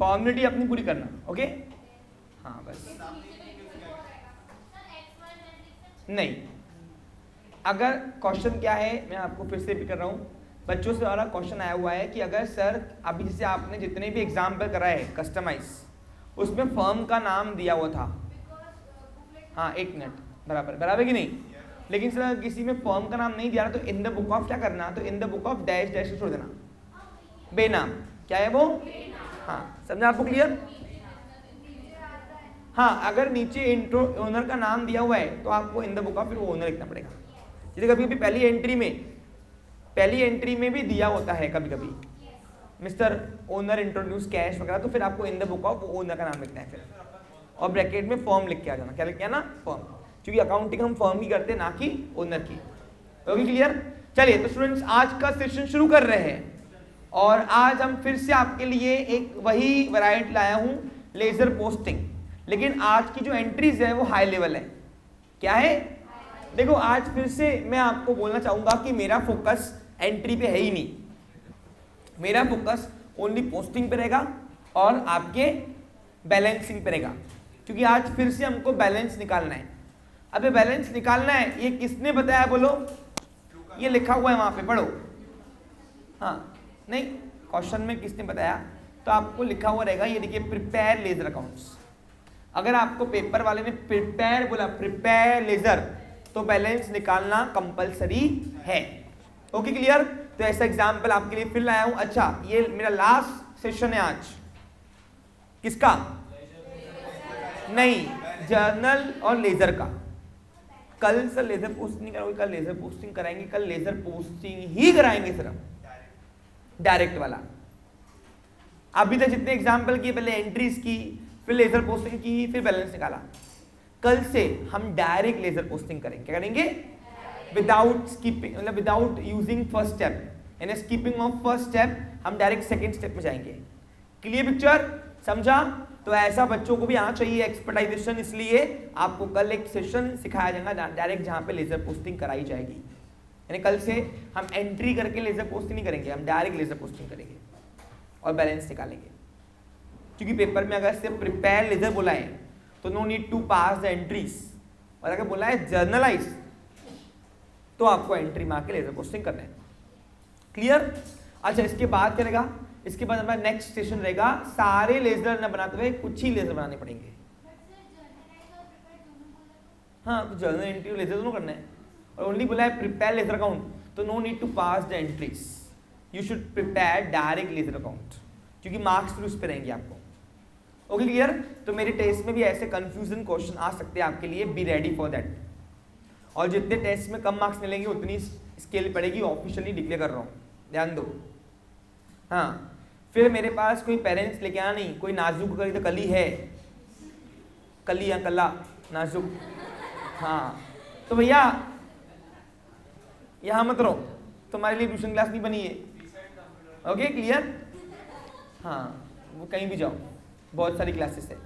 Formality अपनी पूरी करना। ओके हाँ बस नहीं, अगर क्वेश्चन क्या है मैं आपको फिर से रिपीट कर रहा हूँ, बच्चों से वाला क्वेश्चन आया हुआ है कि अगर सर अभी जैसे आपने जितने भी एग्जाम्पल कराए कस्टमाइज, उसमें फर्म का नाम दिया हुआ था, हाँ 1 मिनट, बराबर बराबर कि नहीं, लेकिन सर किसी में फर्म का नाम नहीं दिया ना, तो इन द बुक ऑफ क्या करना, तो इन the book of dash dash छोड़ देना, बेनाम, क्या है वो, हाँ समझा आपको क्लियर। हाँ अगर नीचे इंट्रो ओनर का नाम दिया हुआ है तो आपको इन द बुक ऑफ फिर वो ओनर लिखना पड़ेगा। जैसे कभी कभी पहली एंट्री में भी दिया होता है कभी कभी मिस्टर ओनर इंट्रोड्यूस कैश वगैरह, तो फिर आपको इन द बुक ऑफ ओनर का नाम लिखना है फिर, और ब्रैकेट में फर्म लिख के आ जाना, क्या लिख के आना, फर्म, क्योंकि अकाउंटिंग हम फर्म की करते हैं ना कि ओनर की। Okay clear. चलिए तो स्टूडेंट्स आज का सेशन शुरू कर रहे हैं, और आज हम फिर से आपके लिए एक वही वैरायटी लाया हूँ, लेजर पोस्टिंग, लेकिन आज की जो एंट्रीज है वो हाई लेवल है। क्या है, देखो आज फिर से मैं आपको बोलना चाहूंगा कि मेरा फोकस एंट्री पे है ही नहीं, मेरा फोकस ओनली पोस्टिंग पे रहेगा और आपके बैलेंसिंग पे रहेगा, क्योंकि आज फिर से हमको बैलेंस निकालना है। अब ये बैलेंस निकालना है, ये किसने बताया बोलो, ये लिखा हुआ है वहां पे, पढ़ो। हाँ नहीं, क्वेश्चन में किसने बताया, तो आपको लिखा हुआ रहेगा, ये देखिए प्रिपेयर लेजर अकाउंट्स। अगर आपको पेपर वाले ने प्रिपेयर बोला, प्रिपेयर लेजर, तो बैलेंस निकालना कंपलसरी है। Okay clear. तो ऐसा एग्जांपल आपके लिए फिर लाया हूं। अच्छा ये मेरा लास्ट सेशन है आज, किसका, नहीं जर्नल और लेजर का। कल सर लेजर पोस्टिंग नहीं कराओगे, कल लेजर पोस्टिंग कराएंगे, कल लेजर पोस्टिंग ही कराएंगे सर हम, डायरेक्ट वाला। अभी तक जितने एग्जाम्पल किए, पहले एंट्रीज की, फिर लेजर पोस्टिंग की, फिर बैलेंस निकाला। कल से हम डायरेक्ट लेजर पोस्टिंग करेंगे। क्या करेंगे, विदाउट स्किपिंग, मतलब विदाउट यूजिंग फर्स्ट स्टेप, यानी स्किपिंग ऑफ फर्स्ट स्टेप, हम डायरेक्ट सेकंड स्टेप में जाएंगे। क्लियर पिक्चर, समझा। तो ऐसा बच्चों को भी आना चाहिए एक्सपर्टाइजेशन, इसलिए आपको कल एक सेशन सिखाया जाएगा डायरेक्ट, जहां पे लेजर पोस्टिंग कराई जाएगी। यानी कल से हम एंट्री करके लेजर पोस्टिंग नहीं करेंगे, हम डायरेक्ट लेजर पोस्टिंग करेंगे और बैलेंस निकालेंगे। क्योंकि पेपर में अगर सिर्फ प्रिपेयर लेजर बोला है तो no need to pass the entries, और अगर बोला है जर्नलाइज तो आपको एंट्री मार के लेजर पोस्टिंग करना है। क्लियर। अच्छा इसके बाद क्या रहेगा, इसके बाद हमारा नेक्स्ट सेशन रहेगा, सारे लेजर न बनाते हुए कुछ ही लेजर बनाने पड़ेंगे। हाँ तो जर्नल एंट्री लेजर दोनों करना है, और ओनली बोला है प्रिपेयर लेजर अकाउंट, तो no need to pass the entries, you should prepare direct ledger account, क्योंकि मार्क्स फिर उस पर रहेंगे आपको। Okay clear. तो मेरे टेस्ट में भी ऐसे कंफ्यूजन क्वेश्चन आ सकते हैं आपके लिए, बी रेडी फॉर दैट। और जितने टेस्ट में कम मार्क्स मिलेंगे उतनी स्केल पड़ेगी, ऑफिशियली डिक्लेयर कर रहा हूँ, ध्यान दो। हाँ फिर मेरे पास कोई पेरेंट्स लेके आना नहीं, कोई नाजुक कली तो कली है, कली या कला नाजुक, हाँ तो भैया यहाँ मत रहो, तुम्हारे लिए ट्यूशन क्लास नहीं बनी है। Okay clear. हाँ वो कहीं भी जाओ, बहुत सारी क्लासेस है।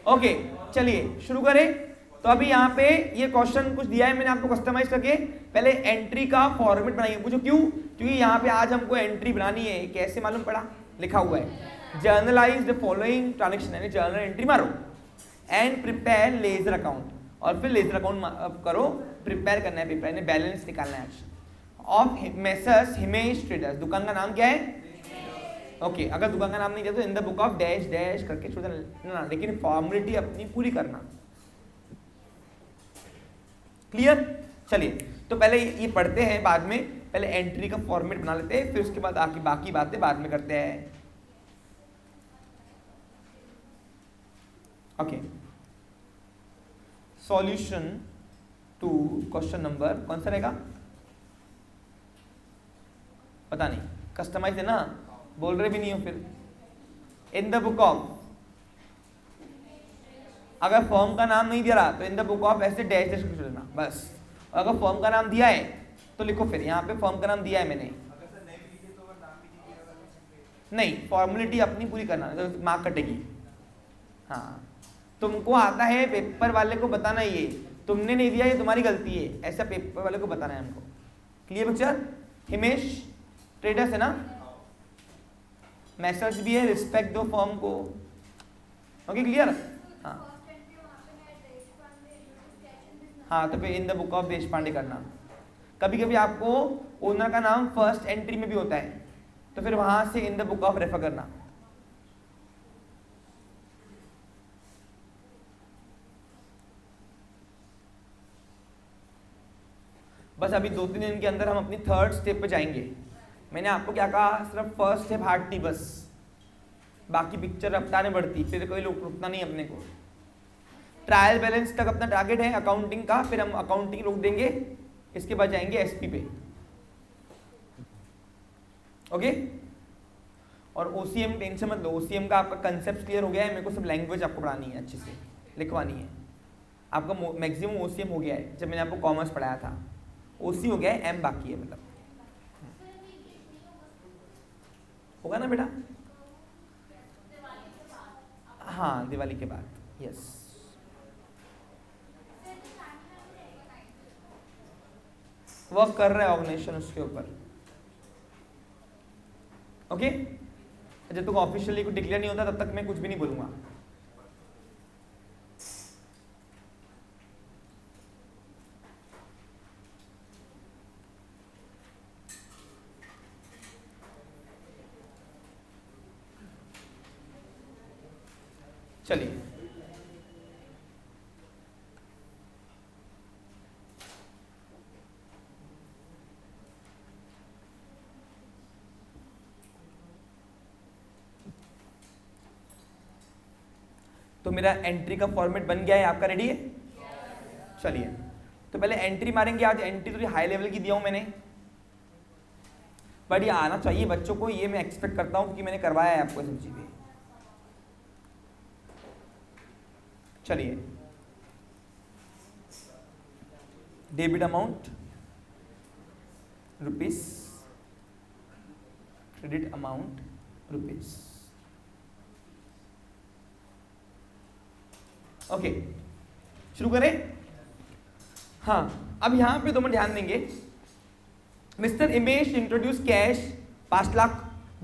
ओके चलिए शुरू करें। तो अभी यहाँ पे ये क्वेश्चन कुछ दिया है मैंने आपको कस्टमाइज करके, पहले एंट्री का फॉर्मेट बनाइए। पूछो क्यों, क्योंकि यहाँ पे आज हमको एंट्री बनानी है। कैसे मालूम पड़ा, लिखा हुआ है जर्नलाइज द फॉलोइंग ट्रांजेक्शन, यानी जर्नल एंट्री मारो एंड प्रिपेयर लेजर अकाउंट, और फिर लेजर अकाउंट करो, प्रिपेयर करना है पेपर, यानी बैलेंस निकालना है ऑफ मेसर्स हिमेश ट्रेडर्स। दुकान का नाम क्या है, ओके अगर दुकान का नाम नहीं दिया तो इन the book of dash dash करके छोड़ देना, लेकिन फॉर्मेलिटी अपनी पूरी करना। क्लियर। चलिए तो पहले ये पढ़ते हैं, बाद में पहले एंट्री का फॉर्मेट बना लेते हैं, फिर उसके बाद आके बाकी बातें बाद में करते हैं। Okay solution to question number कौन सा रहेगा पता नहीं, कस्टमाइज है ना, बोल रहे भी नहीं हो फिर। इन द बुक ऑफ, अगर फॉर्म का नाम नहीं दिया रहा तो इन द बुक ऑफ ऐसे डैश डैश कुछ लेना बस, और अगर फॉर्म का नाम दिया है तो लिखो, फिर यहाँ पे फॉर्म का नाम दिया है मैंने, नहीं फॉर्मेलिटी अपनी पूरी करना, तो मार्क कटेगी। हाँ तुमको आता है पेपर वाले को बताना, ये तुमने नहीं दिया ये तुम्हारी गलती है, ऐसा पेपर वाले को बताना है हमको। Clear picture. हिमेश ट्रेडर्स है ना, मैसेज भी है, रिस्पेक्ट दो फर्म को। Okay clear? हाँ हाँ, तो फिर इन द बुक ऑफ देश पांडे करना। कभी कभी आपको ओनर का नाम फर्स्ट एंट्री में भी होता है, तो फिर वहां से इन द बुक ऑफ रेफर करना। बस अभी 2-3 दिन के अंदर हम अपनी थर्ड स्टेप पे जाएंगे। मैंने आपको क्या कहा, सिर्फ फर्स्ट स्टेप हार्ड थी बस, बाकी पिक्चर रफ्तार में बढ़ती, फिर कोई लोग रुकना नहीं अपने को। ट्रायल बैलेंस तक अपना टारगेट है अकाउंटिंग का, फिर हम अकाउंटिंग रोक देंगे, इसके बाद जाएंगे एसपी पे। ओके? और ओसीएम टेंशन मत लो, ओसीएम का आपका कंसेप्ट क्लियर हो गया है, मेरे को सब लैंग्वेज आपको पढ़ानी है, अच्छे से लिखवानी है। आपका मैक्सिमम ओसीएम हो गया है, जब मैंने आपको कॉमर्स पढ़ाया था। ओसी हो गया है, एम बाकी है, मतलब होगा ना बेटा? हाँ, दिवाली के बाद, यस। वर्क कर रहा है ऑर्गेनाइजेशन उसके ऊपर। ओके? जब तक ऑफिशियली कुछ डिक्लेयर नहीं होता तब तक मैं कुछ भी नहीं बोलूंगा। चलिए, तो मेरा एंट्री का फॉर्मेट बन गया है, आपका रेडी है? चलिए, तो पहले एंट्री मारेंगे। आज एंट्री थोड़ी हाई लेवल की दिया हूं मैंने, बट ये आना चाहिए बच्चों को, ये मैं एक्सपेक्ट करता हूं क्योंकि मैंने करवाया है आपको सब चीजें। चलिए, debit amount rupees, credit amount rupees. Okay, शुरू करें? हाँ, अब यहां पे तो हम ध्यान देंगे, mister Imesh introduce cash 5 lakh,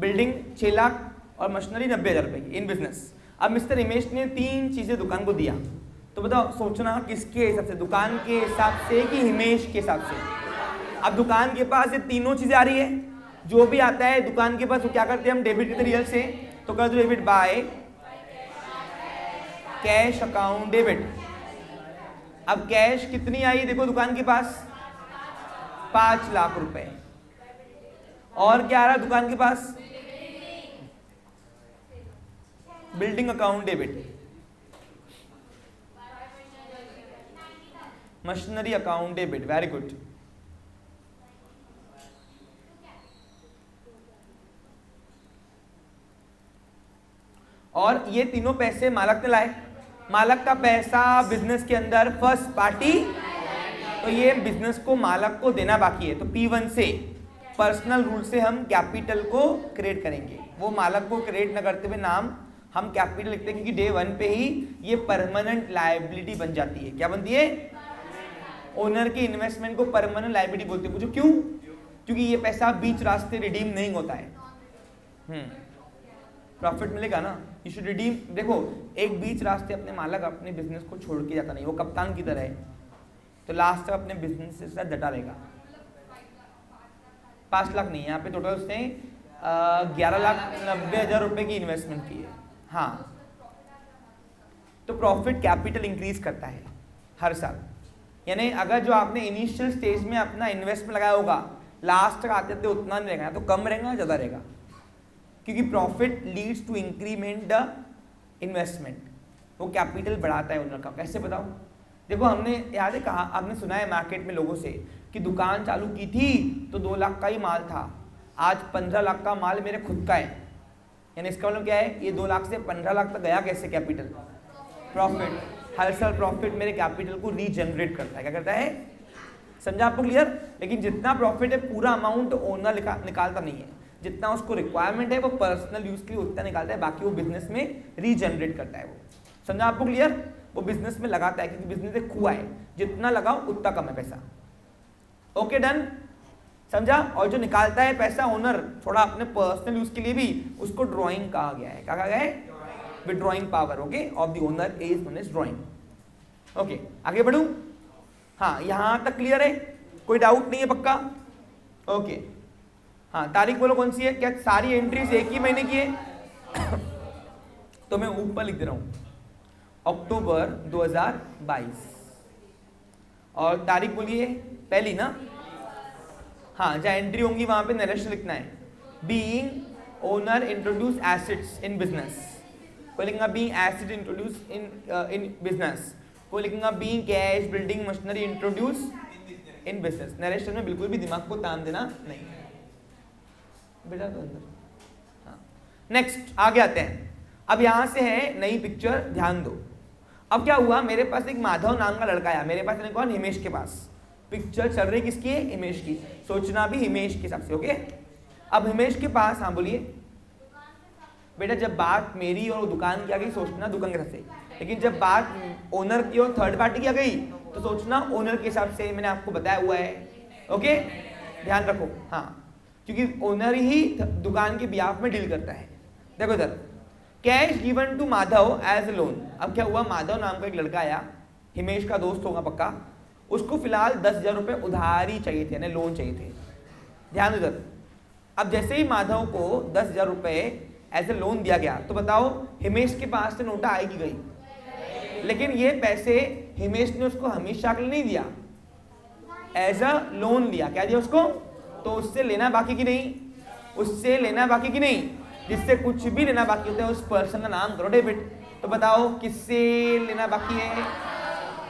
building 6 lakh और मशीनरी 90,000 रुपए की इन बिजनेस। अब मिस्टर इमेश ने 3 चीजें दुकान को दिया, तो बताओ सोचना किसके हिसाब से, दुकान के हिसाब से कि हिमेश के हिसाब से? अब दुकान के पास ये तीनों चीजें आ रही है, जो भी आता है दुकान के पास वो क्या करते हैं हम, डेबिट करते रियल से, तो कर दो debit bye cash account debit. अब कैश कितनी आई देखो दुकान के पास, 5 लाख रुपए। और क्या आ रहा दुकान के पास, building account debit, machinery account debit. Very good. और ये तीनों पैसे मालक ने लाए, मालक का पैसा बिजनेस के अंदर फर्स्ट पार्टी, तो ये बिजनेस को मालक को देना बाकी है, तो P1 से पर्सनल रूल से हम कैपिटल को क्रिएट करेंगे। वो मालक को क्रिएट न करते हुए नाम हम कैपिटल लिखते हैं, क्योंकि डे 1 पे ही ये परमानेंट लायबिलिटी बन जाती है। क्या बनती है? ओनर के इन्वेस्टमेंट को परमानेंट लायबिलिटी बोलते हैं। पूछो क्यों? क्योंकि ये पैसा बीच रास्ते रिडीम नहीं होता है। प्रॉफिट मिलेगा ना, यू शुड रिडीम। देखो, एक बीच रास्ते अपने मालक अपने बिजनेस को छोड़ के जाता नहीं, वो कप्तान की तरह है, तो लास्ट तक अपने बिजनेस के साथ डटा रहेगा। 5 लाख नहीं, यहाँ पे टोटल उसने 11,90,000 रुपए की इन्वेस्टमेंट की है। हाँ, तो प्रॉफिट कैपिटल इंक्रीज करता है हर साल, यानी अगर जो आपने इनिशियल स्टेज में अपना इन्वेस्टमेंट लगाया होगा, लास्ट तक आते थे उतना नहीं रहेगा, तो कम रहेगा ज़्यादा रहेगा, क्योंकि profit leads to increment the investment. वो कैपिटल बढ़ाता है ओनर का। कैसे बताओ? देखो, हमने याद है कहा, आपने सुना है मार्केट में लोगों से कि दुकान चालू की थी तो 2 लाख का ही माल था, आज 15 लाख का माल मेरे खुद का है। यानी इसका मतलब क्या है, ये 2 लाख से 15 लाख तक गया कैसे? Capital, profit. हर साल प्रॉफिट मेरे कैपिटल को रीजनरेट करता है। क्या करता है? समझा आपको? क्लियर? लेकिन जितना प्रॉफिट है पूरा अमाउंट ओनर निकालता नहीं है, जितना उसको रिक्वायरमेंट है वो पर्सनल यूज के लिए उतना निकालता है, बाकी वो बिजनेस में रीजनरेट करता है। वो समझा आपको? क्लियर? वो बिजनेस में लगाता है, क्योंकि बिजनेस एक कुआं है, जितना लगाओ उतना कम है पैसा। Okay, done? समझा। और जो निकालता है पैसा ओनर थोड़ा अपने पर्सनल यूज के लिए भी, उसको ड्राइंग कहा गया है। क्या कहा गया है? Withdrawing power okay of the owner is known as drawing. Okay आगे बढ़ूं। हाँ यहां तक क्लियर है, कोई डाउट नहीं है पक्का? ओके हाँ तारीख बोलो कौन सी है? क्या सारी एंट्रीज एक ही महीने की है? तो मैं ऊपर लिख दे रहा हूं अक्टूबर 2022 और तारीख बोलिए पहली ना। हाँ जहाँ एंट्री होंगी वहां पे नरेशन लिखना है। Being owner introduce assets in business, कोई लिखेगा being asset introduce in business, कोई लिखेगा being cash building machinery introduce in business. Narration में बिल्कुल भी दिमाग को तान देना नहीं बेटा तो अंदर। हाँ नेक्स्ट आगे आते हैं। अब यहां से है नई पिक्चर, ध्यान दो। अब क्या हुआ, मेरे पास एक माधव नाम का लड़का आया मेरे पास, कौन? हिमेश के पास। पिक्चर चल रही किसकी है? हिमेश की। सोचना भी हिमेश के हिसाब से ओके। अब हिमेश के पास, हाँ बोलिए बेटा, जब बात मेरी और दुकान की आ गई सोचना दुकान के हिसाब से, लेकिन जब बात ओनर की और थर्ड पार्टी की आ गई तो सोचना ओनर के हिसाब से। मैंने आपको बताया हुआ है ओके, ध्यान रखो। हाँ क्योंकि ओनर ही दुकान के बिहाफ में डील करता है। देखो इधर, cash given to Madhav as a loan. अब क्या हुआ, माधव नाम का एक लड़का आया, हिमेश का दोस्त होगा पक्का, उसको फिलहाल 10,000 रुपये उधारी चाहिए थे, यानी लोन चाहिए थे। ध्यान इधर। अब जैसे ही माधव को 10,000 रुपये एज ए लोन दिया गया तो बताओ हिमेश के पास से नोटा आएगी गई, लेकिन ये पैसे हिमेश ने उसको हमेशा के लिए नहीं दिया, एज अ लोन लिया। क्या दिया उसको? तो उससे लेना बाकी की नहीं, उससे लेना बाकी की नहीं, जिससे कुछ भी लेना बाकी होता है उस पर्सन का नाम करो डेबिट। तो बताओ किससे लेना बाकी है?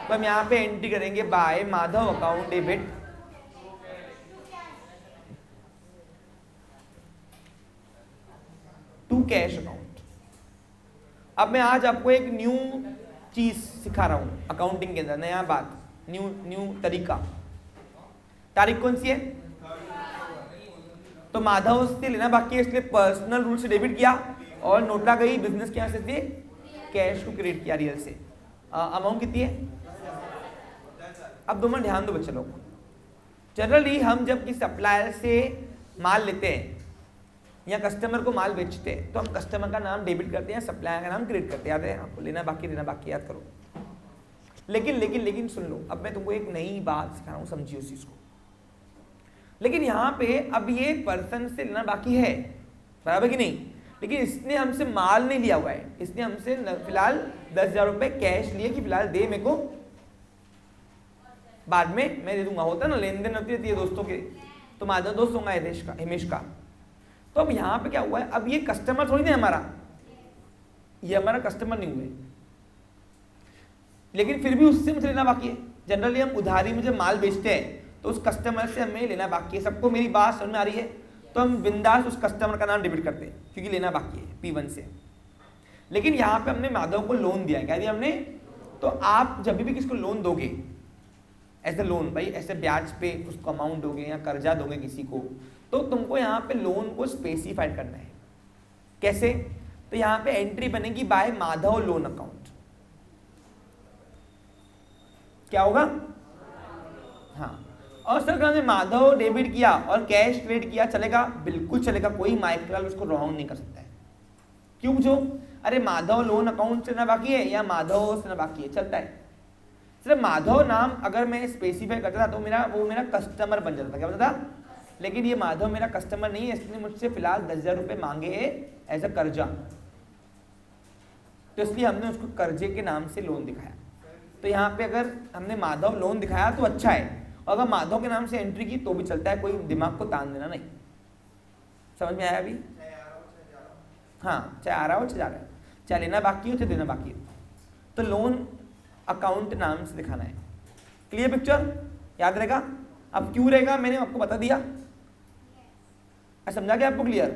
तो हम यहाँ पे एंट्री करेंगे by Madhav account debit to cash account. अब मैं आज आपको एक न्यू चीज सिखा रहा हूं अकाउंटिंग के अंदर, नया बात, न्यू तरीका। तारीख कौन सी है? तो माधव से लेना बाकी है इसलिए पर्सनल रूल से डेबिट किया, और नोटा गई बिजनेस के यहाँ से कैश को क्रेडिट किया रियल से। अमाउंट कितनी है? अब 2 मिनट ध्यान दो बच्चे लोग। जनरली हम जब किसी सप्लायर से माल लेते हैं या कस्टमर को माल बेचते हैं तो हम कस्टमर का नाम डेबिट करते हैं, सप्लायर का नाम क्रेडिट करते हैं। याद है आपको? लेना बाकी याद करो। लेकिन सुन लो, अब मैं तुमको एक नई बात सिखा रहा हूँ, समझिए उस चीज को। लेकिन यहाँ पे अब ये पर्सन से लेना बाकी है, बराबर कि नहीं? लेकिन इसने हमसे माल नहीं लिया हुआ है, इसने हमसे फिलहाल 10,000 रुपये कैश लिए कि फिलहाल दे मेरे को, बाद में मैं दे दूंगा। होता ना, लेन देन होती रहती है दोस्तों के, तो माधव दोस्त होगा हिमेश का। तो अब यहाँ पे क्या हुआ है, अब ये कस्टमर थोड़ी ना हमारा, ये हमारा कस्टमर नहीं हुए, लेकिन फिर भी उससे मुझे लेना बाकी है। जनरली हम उधारी में जब माल बेचते हैं तो उस कस्टमर से हमें लेना बाकी है। सबको मेरी बात समझ में आ रही है? तो हम बिंदास उस कस्टमर का नाम डेबिट करते हैं क्योंकि लेना बाकी है P1 से। लेकिन यहाँ पे हमने माधव को लोन दिया है। क्या दिया हमने? तो आप जब भी किसको लोन दोगे ऐसे लोन, भाई ऐसे ब्याज पे उसको अमाउंट दोगे या कर्जा दोगे किसी को, तो तुमको यहाँ पे लोन को स्पेसिफाइड करना है। कैसे? तो यहाँ पे एंट्री बनेगी बाय माधव लोन अकाउंट। क्या होगा? हाँ, और सर हमने माधव डेबिट किया और कैश क्रेडिट किया, चलेगा? बिल्कुल चलेगा, कोई माइक्रोल उसको रॉन्ग नहीं कर सकता है। क्यों पूछो? अरे माधव लोन अकाउंट से ना बाकी है या माधव से ना बाकी है, चलता है। सिर्फ माधव नाम अगर मैं स्पेसिफाई करता था तो वो मेरा कस्टमर बन जाता था। क्या बताता? लेकिन ये माधव मेरा कस्टमर नहीं है, इसने मुझसे फिलहाल 10,000 रुपये मांगे एज अ कर्जा, तो इसलिए हमने उसको कर्जे के नाम से लोन दिखाया। तो यहाँ पे अगर हमने माधव लोन दिखाया तो अच्छा है, और अगर माधव के नाम से एंट्री की तो भी चलता है, कोई दिमाग को तान देना नहीं। समझ में आया अभी? हाँ, चाहे आ रहा हो चाहे जा रहा है, चाहे लेना बाकी हो चाहे देना बाकी हो, तो लोन अकाउंट नाम से दिखाना है। Clear picture? याद रहेगा? अब क्यों रहेगा मैंने आपको बता दिया, समझा गया आपको? क्लियर?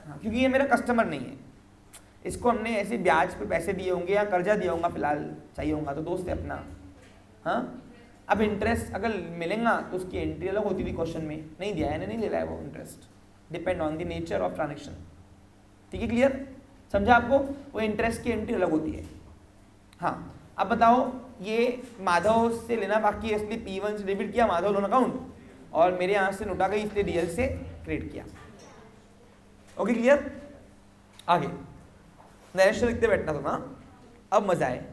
हाँ, क्योंकि ये मेरा कस्टमर नहीं है, इसको हमने ऐसे ब्याज पे पैसे दिए होंगे या कर्जा दिया होगा, फिलहाल चाहिए होगा तो दोस्त है अपना। हाँ, अब इंटरेस्ट अगर मिलेगा तो उसकी एंट्री अलग होती थी क्वेश्चन में, नहीं दिया है नहीं ले रहा है वो interest, depend on the nature of transaction. ठीक है? क्लियर? समझा आपको? वो इंटरेस्ट की एंट्री अलग होती है। हाँ, अब बताओ, ये माधव से लेना बाकी है इसलिए P1 से डेबिट किया माधव लोन अकाउंट, और मेरे यहाँ से नोट आ गई, इसलिए डीएल से क्रिएट किया। Okay clear? आगे नेक्स्ट लिखते बैठना तुम। अब मजा है।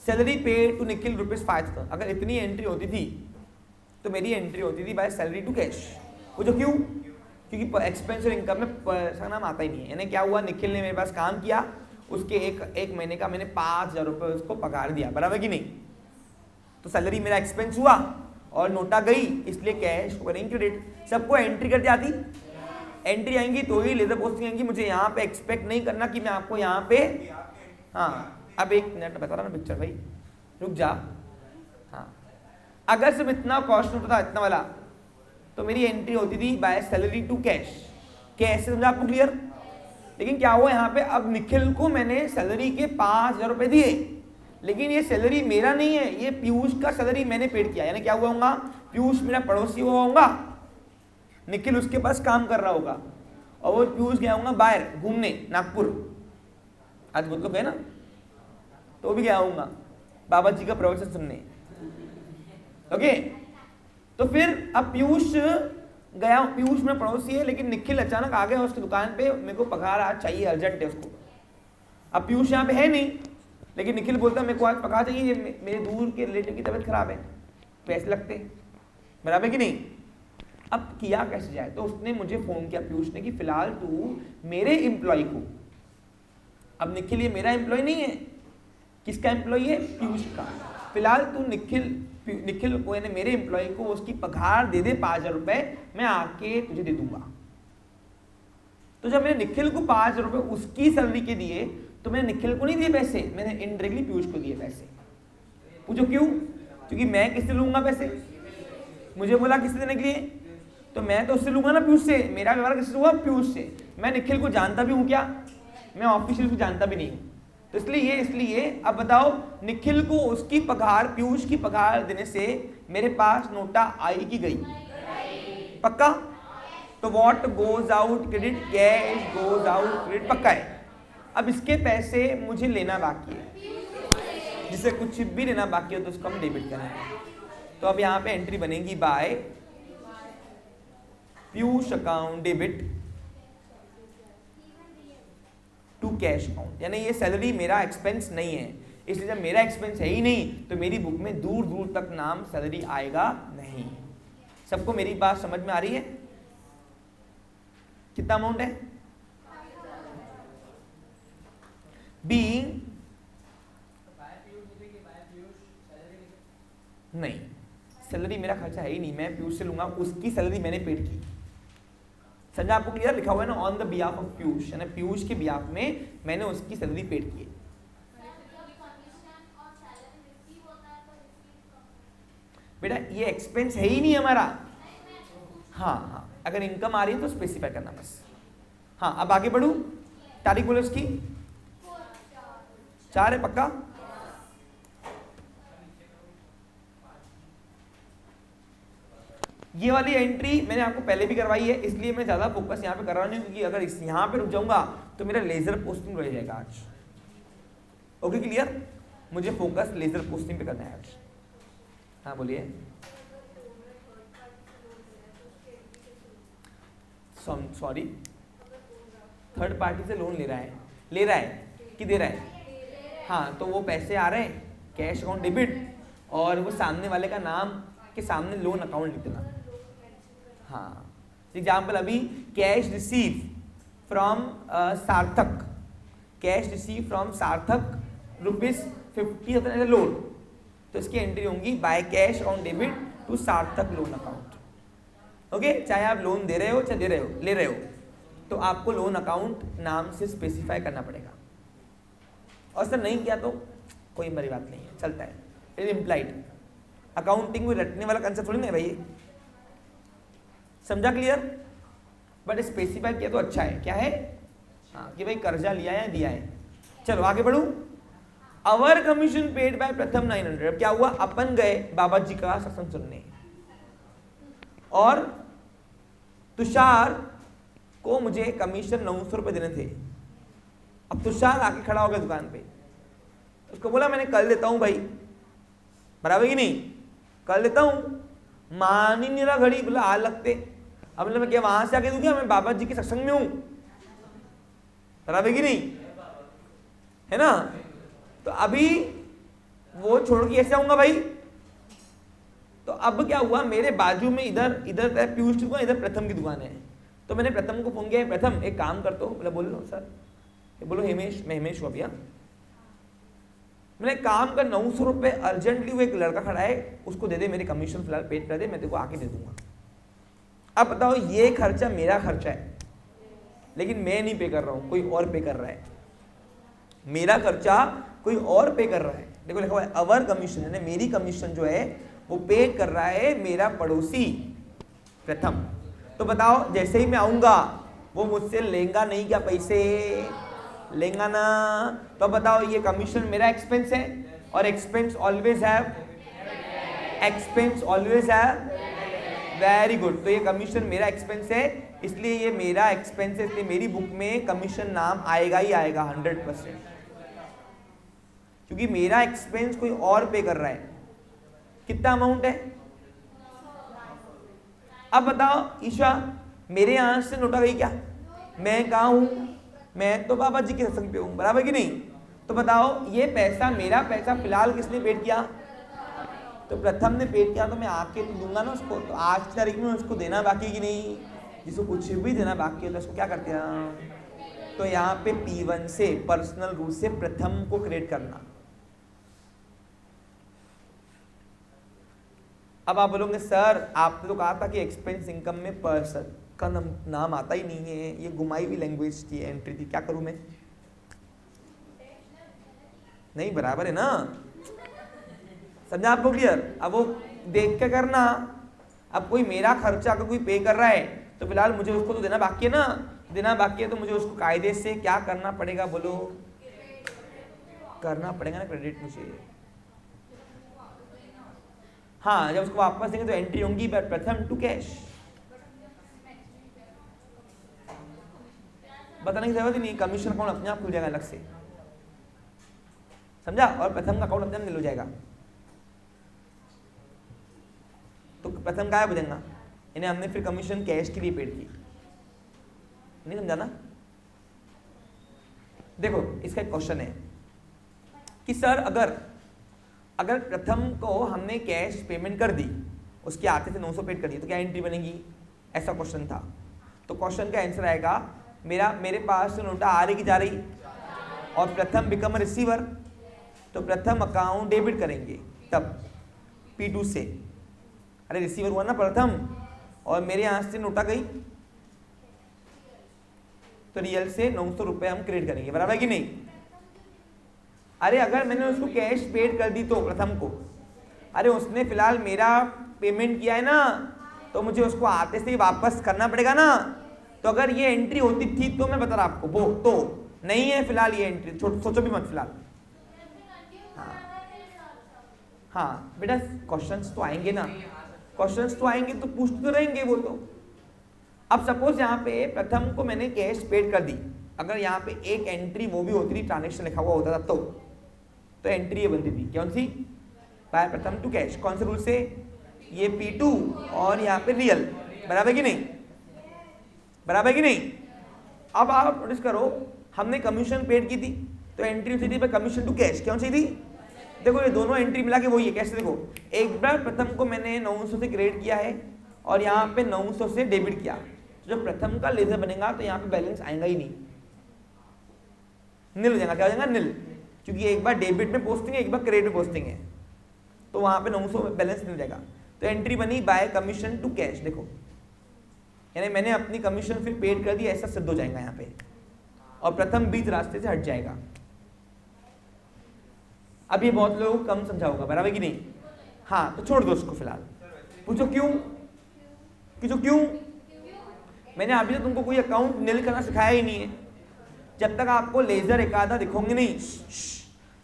सैलरी पे टू निखिल ₹5,000। अगर इतनी एंट्री होती थी तो मेरी एंट्री होती थी बाय सैलरी टू कैश। वो जो क्यों? क्योंकि एक्सपेंस और इनकम में पैसा नाम आता ही नहीं है। यानी क्या हुआ, निखिल ने मेरे पास काम किया, उसके एक महीने का मैंने 5,000 रुपये उसको पगार दिया, बराबर कि नहीं? तो सैलरी मेरा एक्सपेंस हुआ और नोटा गई, इसलिए कैश को करेंगे क्रेडिट। सबको एंट्री करते आती? एंट्री आएंगी तो ही लेजर पोस्टिंग आएंगी। मुझे यहाँ पे एक्सपेक्ट नहीं करना कि मैं आपको यहाँ पे, हाँ अब एक मिनट बता रहा ना पिक्चर भाई, रुक जा। हाँ अगर सिर्फ इतना कॉस्ट होता था, इतना वाला, तो मेरी एंट्री होती थी by salary to cash. Cash समझा आपको क्लियर? लेकिन क्या हुआ यहाँ पे, अब निखिल को मैंने सैलरी के 5,000 रुपये दिए, लेकिन ये सैलरी मेरा नहीं है, ये पीयूष का सैलरी मैंने पेड किया। यानी क्या हुआ होगा, पीयूष मेरा पड़ोसी हुआ होगा, निखिल उसके पास काम कर रहा होगा, और वो पीयूष गया होगा बाहर घूमने नागपुर, आज बहुत लोग गए ना, तो भी गया होगा बाबा जी का प्रवचन सुनने। ओके, तो फिर अब पीयूष गया, पीयूष मेरा पड़ोसी है, लेकिन निखिल अचानक आ गया उसकी दुकान पे, मेरे को पगार आज चाहिए, अर्जेंट है उसको। अब पीयूष यहाँ पे है नहीं, लेकिन निखिल बोलता मेरे को आज पगार चाहिए, मेरे दूर के रिलेटिव की तबीयत खराब है, पैसे लगते, बराबर कि नहीं? अब किया कैसे जाए? तो उसने मुझे फोन किया पीयूष ने कि फिलहाल तू मेरे एम्प्लॉय को, अब निखिल ये मेरा एम्प्लॉय नहीं है, किसका एम्प्लॉय है? पीयूष का। फिलहाल तू निखिल को, यानी मेरे एम्प्लॉय को उसकी पगार दे दे 5,000 रुपये, मैं आके तुझे दे दूंगा। तो जब मैंने निखिल को 5,000 रुपये उसकी सैलरी के दिए, तो मैंने निखिल को नहीं दिए पैसे, मैंने इनडायरेक्टली पीयूष को दिए पैसे। पूछो क्यों? क्योंकि मैं किससे लूंगा पैसे? मुझे बोला किससे देने के लिए, तो मैं तो उससे लूंगा ना, पीयूष से। मेरा व्यवहार किससे हुआ? पीयूष से। मैं निखिल को जानता भी हूँ क्या? मैं ऑफिशियल को जानता भी नहीं हूँ। तो इसलिए अब बताओ, निखिल को उसकी पगार, पीयूष की पगार देने से मेरे पास नोटा आई कि गई? पक्का? तो what goes out credit, cash goes out credit, पक्का है। अब इसके पैसे मुझे लेना बाकी है, जिसे कुछ भी लेना बाकी हो तो उसको हम डेबिट करेंगे। तो अब यहाँ पे एंट्री बनेगी by Piyush account debit to cash account. यानी ये सैलरी मेरा एक्सपेंस नहीं है, इसलिए जब मेरा एक्सपेंस है ही नहीं तो मेरी बुक में दूर दूर तक नाम सैलरी आएगा नहीं। सबको मेरी बात समझ में आ रही है? कितना अमाउंट है? बीइंग नहीं, सैलरी मेरा खर्चा है ही नहीं, मैं पीयूष से लूंगा, उसकी सैलरी मैंने पेड की। समझा आपको क्लियर? लिखा हुआ है ना on the behalf of Piyush, यानी पीयूष के बिहाफ में मैंने उसकी सैलरी पेड की है। बेटा ये एक्सपेंस है ही नहीं हमारा। हाँ, अगर इनकम आ रही है तो स्पेसिफाई करना बस। हाँ अब आगे बढ़ू, तारीख बोलो उसकी 4 है पक्का? ये वाली एंट्री मैंने आपको पहले भी करवाई है, इसलिए मैं ज्यादा फोकस यहाँ पे कर रहा नहीं, क्योंकि अगर यहाँ पे रुक जाऊंगा तो मेरा लेजर पोस्टिंग रह जाएगा आज। Okay clear? मुझे फोकस लेजर पोस्टिंग पे करना है आज। हाँ बोलिए। सॉरी, थर्ड पार्टी से लोन ले रहा है कि दे रहा है? हाँ, तो वो पैसे आ रहे हैं कैश अकाउंट डेबिट, और वो सामने वाले का नाम के सामने लोन अकाउंट लिख देना। हाँ, एग्जाम्पल अभी cash receive from Sarthak, cash receive from Sarthak ₹50,000 loan, तो इसकी एंट्री होंगी by cash account debit to Sarthak loan account. Okay, चाहे आप लोन दे रहे हो चाहे ले रहे हो, तो आपको लोन अकाउंट नाम से स्पेसिफाई करना पड़ेगा। और सर नहीं किया तो कोई बड़ी बात नहीं है, चलता है, इट इज इम्प्लाइड। अकाउंटिंग में रटने वाला कंसेप्ट थोड़ी नहीं भाई, समझा क्लियर? बट स्पेसिफाई किया तो अच्छा है। क्या है? हाँ, कि भाई कर्जा लिया है दिया है। चलो आगे बढ़ू। अवर कमीशन पेड बाय प्रथम 900। क्या हुआ? अपन गए बाबा जी का सत्संग सुनने, और तुषार को मुझे कमीशन 900 रुपए देने थे। अब तुषार आके खड़ा हो गया दुकान पे, उसको बोला मैंने कल देता हूं भाई, बराबर कि नहीं? कल देता हूं, मान ही नहीं रहा घड़ी, बोला आ लगते। अब मतलब मैं क्या वहां से आके दूं क्या, मैं बाबा जी के सत्संग में हूं, बराबर कि नहीं है ना। तो अभी वो छोड़ के ऐसे आऊंगा भाई। तो अब क्या हुआ, मेरे बाजू में इधर इधर पीयूष की दुकान, इधर प्रथम की दुकान है। तो मैंने प्रथम को फोन किया, प्रथम एक काम कर, तो बोला बोलो सर। बोलो हिमेश, मैं हिमेश हुआ भैया। मैंने काम कर 900 रुपए अर्जेंटली, वो एक लड़का खड़ा है उसको दे दे, मेरे कमीशन फिलहाल पेड कर दे, मैं तेरे को आके दे दूंगा। अब बताओ ये खर्चा मेरा खर्चा है, लेकिन मैं नहीं पे कर रहा हूं, कोई और पे कर रहा है। मेरा खर्चा कोई और पे कर रहा है। देखो लिखा हुआ है अवर कमीशन, यानी मेरी कमीशन जो है वो पे कर रहा है मेरा पड़ोसी प्रथम। तो बताओ जैसे ही मैं आऊंगा वो मुझसे लेगा नहीं क्या पैसे, लेगा ना। तो बताओ ये कमीशन मेरा एक्सपेंस है, और expense always have, expense always have, very good. तो ये कमीशन मेरा एक्सपेंस है, इसलिए ये मेरा एक्सपेंस है, इसलिए मेरी बुक में कमीशन नाम आएगा ही आएगा 100%, क्योंकि मेरा एक्सपेंस कोई और पे कर रहा है। कितना अमाउंट है, अब बताओ ईशा, मेरे यहां से नोटा गई क्या, मैं कहा हूं, मैं तो बाबा जी के सत्संग पे हूं, बराबर कि नहीं। तो बताओ ये पैसा, मेरा पैसा फिलहाल किसने पेड किया, तो प्रथम ने पेड किया। तो मैं आके तो दूंगा ना उसको, तो आज की तारीख में उसको देना बाकी कि नहीं, जिसको कुछ भी देना बाकी है तो उसको क्या करते हैं, तो यहाँ पे P1 से पर्सनल रूल से प्रथम को क्रिएट करना। अब आप बोलोगे सर आपने तो कहा था कि एक्सपेंस इनकम में पर्सन का नाम आता ही नहीं है, ये घुमाई हुई लैंग्वेज थी, एंट्री थी, क्या करूं मैं, नहीं बराबर है ना, समझा आपको क्लियर। अब वो देख के करना, अब कोई मेरा खर्चा अगर कोई पे कर रहा है तो फिलहाल मुझे उसको तो देना बाकी है ना, देना बाकी है, तो मुझे उसको कायदे से क्या करना पड़ेगा, बोलो करना पड़ेगा ना क्रेडिट मुझे। हाँ जब उसको वापस देंगे तो एंट्री होंगी प्रथम टू कैश, बताने की जरूरत ही नहीं, कमीशन अकाउंट अपने आप खुल जाएगा अलग से, समझा, और प्रथम का अकाउंट अपने आप नील हो जाएगा। तो प्रथम गायब हो जाएगा, इन्हें हमने फिर कमीशन कैश के लिए पेड की, नहीं समझा ना। देखो इसका एक क्वेश्चन है कि सर अगर प्रथम को हमने कैश पेमेंट कर दी, उसके आते थे 900 पेड कर दी, तो क्या एंट्री बनेगी, ऐसा क्वेश्चन था। तो क्वेश्चन का आंसर आएगा मेरे पास नोटा आ रही की जा रही, और प्रथम बिकम रिसीवर, तो प्रथम अकाउंट डेबिट करेंगे तब P2 से, अरे रिसीवर हुआ ना प्रथम, और मेरे यहां से नोटा गई तो रियल से 900 रुपए हम क्रेडिट करेंगे, बराबर कि नहीं। अरे अगर मैंने उसको कैश पेड कर दी तो प्रथम को, अरे उसने फिलहाल मेरा पेमेंट किया है ना, तो मुझे उसको आते से ही वापस करना पड़ेगा ना। तो अगर ये एंट्री होती थी तो मैं बता रहा आपको, वो तो नहीं है फिलहाल ये एंट्री, सोचो भी मत फिलहाल। हाँ बेटा क्वेश्चंस तो आएंगे ना, क्वेश्चंस तो आएंगे तो पूछते तो रहेंगे वो तो। अब सपोज यहाँ पे प्रथम को मैंने कैश पेड कर दी, अगर यहाँ पे एक एंट्री वो भी होती थी, ट्रांजेक्शन लिखा हुआ होता था तो एंट्री ये बनती थी, कौन सी, बाय प्रथम टू कैश, कौन से रूल से, ये P2 और यहाँ पे रियल, बराबर कि नहीं, बराबर कि नहीं। अब आप नोटिस करो, हमने कमीशन पेड की थी तो एंट्री होती थी बाय कमीशन टू कैश, कौन सी थी, देखो ये दोनों एंट्री मिला के वही है। कैसे, देखो एक बार प्रथम को मैंने 900 से क्रेडिट किया है और यहाँ पे 900 से डेबिट किया, तो जब प्रथम का लेजर बनेगा तो यहाँ पे बैलेंस आएगा ही नहीं, नील हो जाएगा, क्या हो जाएगा, नील, क्योंकि एक बार डेबिट में पोस्टिंग है, एक बार क्रेडिट में पोस्टिंग है, तो वहां पे 900 बैलेंस मिल जाएगा। तो एंट्री बनी बाय कमीशन टू कैश, देखो यानी मैंने अपनी कमीशन फिर पेड कर दी, ऐसा सिद्ध हो जाएगा यहाँ पे, और प्रथम बीच रास्ते से हट जाएगा। अब ये बहुत लोगों को कम समझा होगा, बराबर कि नहीं। हाँ तो छोड़ दो उसको फिलहाल, पूछो क्यों, क्यों मैंने अभी तक तुमको कोई अकाउंट नील करना सिखाया ही नहीं है। जब तक आपको लेजर एक आधा दिखोगे नहीं,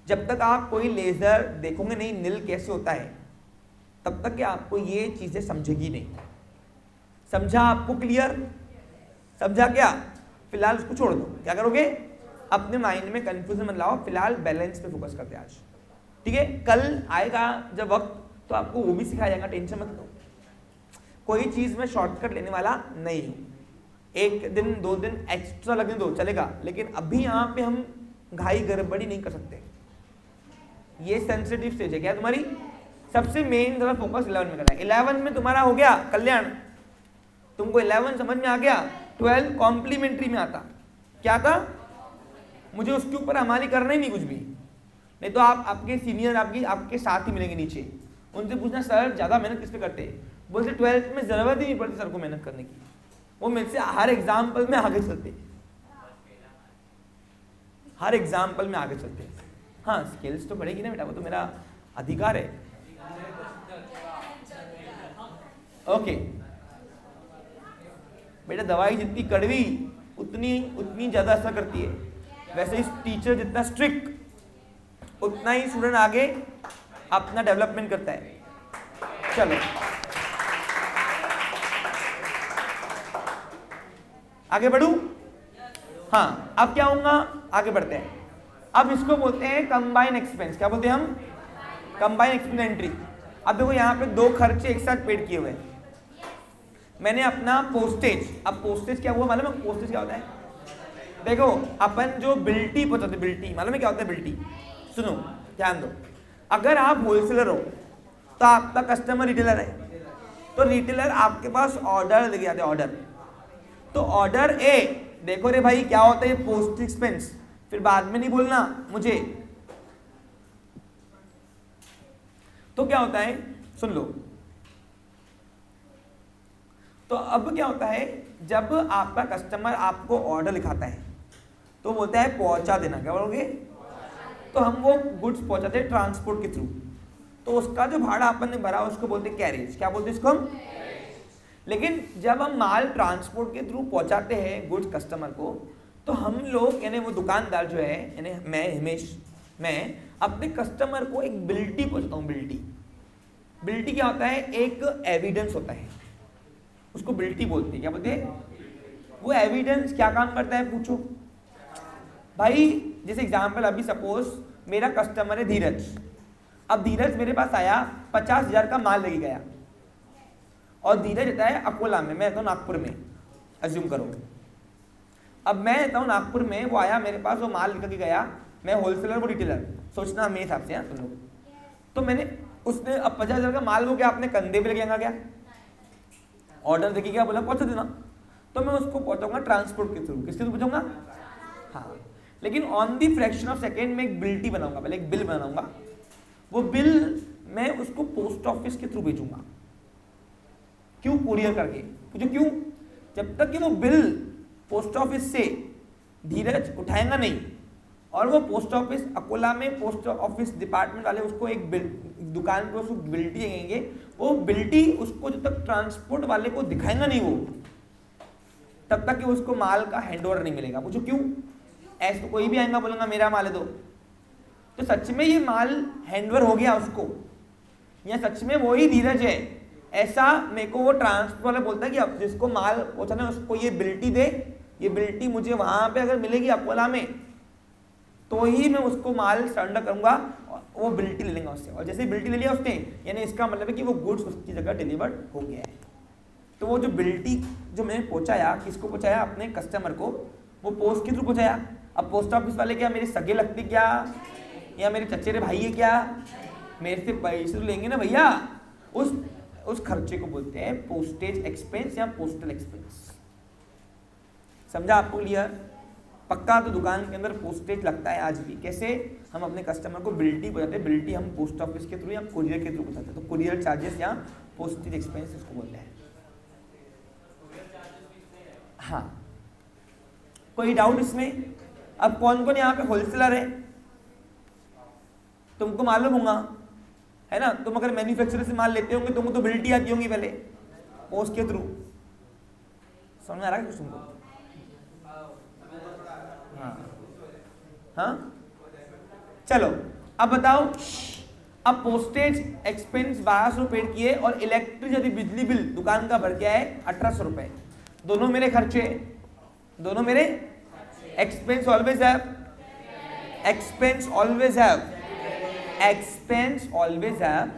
जब तक आप कोई लेजर देखोगे नहीं नील कैसे होता है, तब तक कि आपको ये चीजें समझेगी नहीं। समझा आपको, क्लियर समझा क्या, फिलहाल उसको छोड़ दो, क्या करोगे, अपने माइंड में कंफ्यूजन मत लाओ, फिलहाल बैलेंस पे फोकस करते हैं आज, ठीक है। कल आएगा जब वक्त तो आपको वो भी सिखाया जाएगा, टेंशन मत लो, कोई चीज में शॉर्टकट लेने वाला नहीं हूं। 1 दिन 2 दिन एक्स्ट्रा लगने दो चलेगा, लेकिन अभी यहाँ पे हम घाई गड़बड़ी नहीं कर सकते। ये सेंसिटिव स्टेज है क्या तुम्हारी? सबसे मेन जरा फोकस 11 में करना है। 11 में तुम्हारा हो गया कल्याण, तुमको 11 समझ में आ गया। 12 कॉम्प्लीमेंट्री में आता, क्या था? मुझे उसके ऊपर हमारी करना ही नहीं कुछ भी, नहीं तो आप आपके सीनियर आपके साथ ही मिलेंगे नीचे, उनसे पूछना सर ज़्यादा मेहनत किस पे करते हैं? बोलते 12th में ज़रूरत ही नहीं पड़ती सर को मेहनत करने की, वो मेरे से हर एग्जाम्पल में आगे चलते, हर एग्जाम्पल में आगे चलते। हाँ स्किल्स तो बढ़ेगी ना बेटा, वो तो मेरा अधिकार है। ओके बेटा, दवाई जितनी कड़वी उतनी ज़्यादा असर करती है, वैसे ही टीचर जितना स्ट्रिक्ट उतना ही स्टूडेंट आगे अपना डेवलपमेंट करता है। चलो आगे बढ़ूं? हाँ अब क्या होगा, आगे बढ़ते हैं। अब इसको बोलते हैं कंबाइन एक्सपेंस। क्या बोलते हैं हम? Combine expense entry. अब देखो यहाँ पे 2 खर्चे एक साथ पेड किए हुए हैं। मैंने अपना पोस्टेज, अब पोस्टेज क्या हुआ मालूम है? पोस्टेज क्या होता है? देखो अपन जो बिल्टी पहुंचाते, बिल्टी मालूम है क्या होता है? बिल्टी सुनो ध्यान दो, अगर आप होलसेलर हो तो आपका कस्टमर रिटेलर है, तो रिटेलर आपके पास ऑर्डर लेके आते हैं, ऑर्डर। तो ऑर्डर ए देखो रे भाई क्या होता है, पोस्ट एक्सपेंस, फिर बाद में नहीं बोलना मुझे। तो क्या होता है सुन लो। तो अब क्या होता है, जब आपका कस्टमर आपको ऑर्डर लिखाता है तो बोलता है पहुंचा देना। क्या बोलोगे? तो हम वो गुड्स पहुंचाते हैं ट्रांसपोर्ट के थ्रू, तो उसका जो भाड़ा अपन ने भरा उसको बोलते हैं कैरेज। क्या बोलते हैं इसको हम? लेकिन जब हम माल ट्रांसपोर्ट के थ्रू पहुंचाते हैं गुड्स कस्टमर को, तो हम लोग यानी वो दुकानदार जो है, यानी मैं हिमेश, मैं अपने कस्टमर को एक बिल्टी पहुंचाता हूँ। बिल्टी, बिल्टी क्या होता है? एक एविडेंस होता है, उसको बिल्टी बोलते हैं। क्या बोलते हैं? वो एविडेंस क्या काम करता है पूछो भाई। जैसे एग्जाम्पल, अभी सपोज मेरा कस्टमर है धीरज। अब धीरज मेरे पास आया, 50,000 का माल लेके गया, और धीरज रहता है अकोला में, मैं रहता हूँ नागपुर में, अज्यूम करो। अब मैं रहता हूँ नागपुर में, वो आया मेरे पास, वो माल लेकर के गया, मैं होलसेलर वो रिटेलर, सोचना मेरे हिसाब से यहाँ तुम लोग। तो मैंने उसने अब 50,000 का माल वो क्या अपने कंधे पे लेके आएगा? क्या ऑर्डर देखिए, क्या बोला पहुंचा देना, तो मैं उसको पहुंचाऊंगा ट्रांसपोर्ट के थ्रू। किसके थ्रू पहुंचाऊंगा? हाँ, लेकिन on the fraction of second में एक बिल्टी बनाऊंगा, पहले एक बिल बनाऊंगा, वो बिल मैं उसको पोस्ट ऑफिस के थ्रू भेजूंगा। क्यों? कुरियर करके। पूछो क्यों? जब तक कि वो बिल पोस्ट ऑफिस से धीरज उठाएगा नहीं, और वो पोस्ट ऑफिस अकोला में पोस्ट ऑफिस डिपार्टमेंट वाले उसको एक दुकान पे उसको बिल्टी देंगे, वो बिल्टी उसको जब तक ट्रांसपोर्ट वाले को दिखाएगा नहीं वो, तब तक कि उसको माल का हैंडओवर नहीं मिलेगा। पूछो क्यों? ऐसे तो कोई भी आएगा बोलेगा मेरा माल है तो सच में ये माल हैंडओवर हो गया उसको, या सच में वही धीरज है, ऐसा मेरे को वो ट्रांसपोर्ट वाला बोलता है कि अब जिसको माल पहुंचाना है उसको ये बिल्टी दे, ये बिल्टी मुझे वहां पे अगर मिलेगी अकोला में तो ही मैं उसको माल सरेंडर करूंगा, वो बिल्टी ले लेंगे उससे। और जैसे बिल्टी ले लिया उसने, यानी इसका मतलब है कि वो गुड्स उसकी जगह डिलीवर्ड हो गया है। तो वो जो बिल्टी जो मैंने पहुंचाया, किसको पहुंचाया? अपने कस्टमर को, वो पोस्ट के थ्रू पहुंचाया। अब पोस्ट ऑफिस वाले क्या मेरे सगे लगते क्या, या मेरे चचेरे भाई है क्या? मेरे से पैसे तो लेंगे ना भैया। उस खर्चे को बोलते हैं पोस्टेज एक्सपेंस या पोस्टल एक्सपेंस। समझा आपको? क्लियर? पक्का? तो दुकान के अंदर पोस्टेज लगता है आज भी। कैसे? हम अपने कस्टमर को बिल्टी पहुंचाते हैं, बिल्टी हम पोस्ट ऑफिस के थ्रू या कुरियर के थ्रू पहुंचाते हैं, तो कुरियर चार्जेस या पोस्टेज एक्सपेंस इसको बोलते हैं। हाँ, कोई डाउट इसमें? अब कौन कौन यहाँ पे होलसेलर है तुमको मालूम होगा, है ना? तुम अगर मैन्युफैक्चरर से माल लेते होंगे तुमको तो बिल्टी आती होंगी पहले पोस्ट के थ्रू। समझ आ रहा है कुछ तुमको? हाँ हाँ, चलो अब बताओ। अब पोस्टेज एक्सपेंस 1200 पेड किए, और इलेक्ट्रिसिटी बिजली बिल दुकान का भर गया है 1800 रुपए। दोनों मेरे खर्चे, दोनों मेरे expense always have, expense always have, expense always have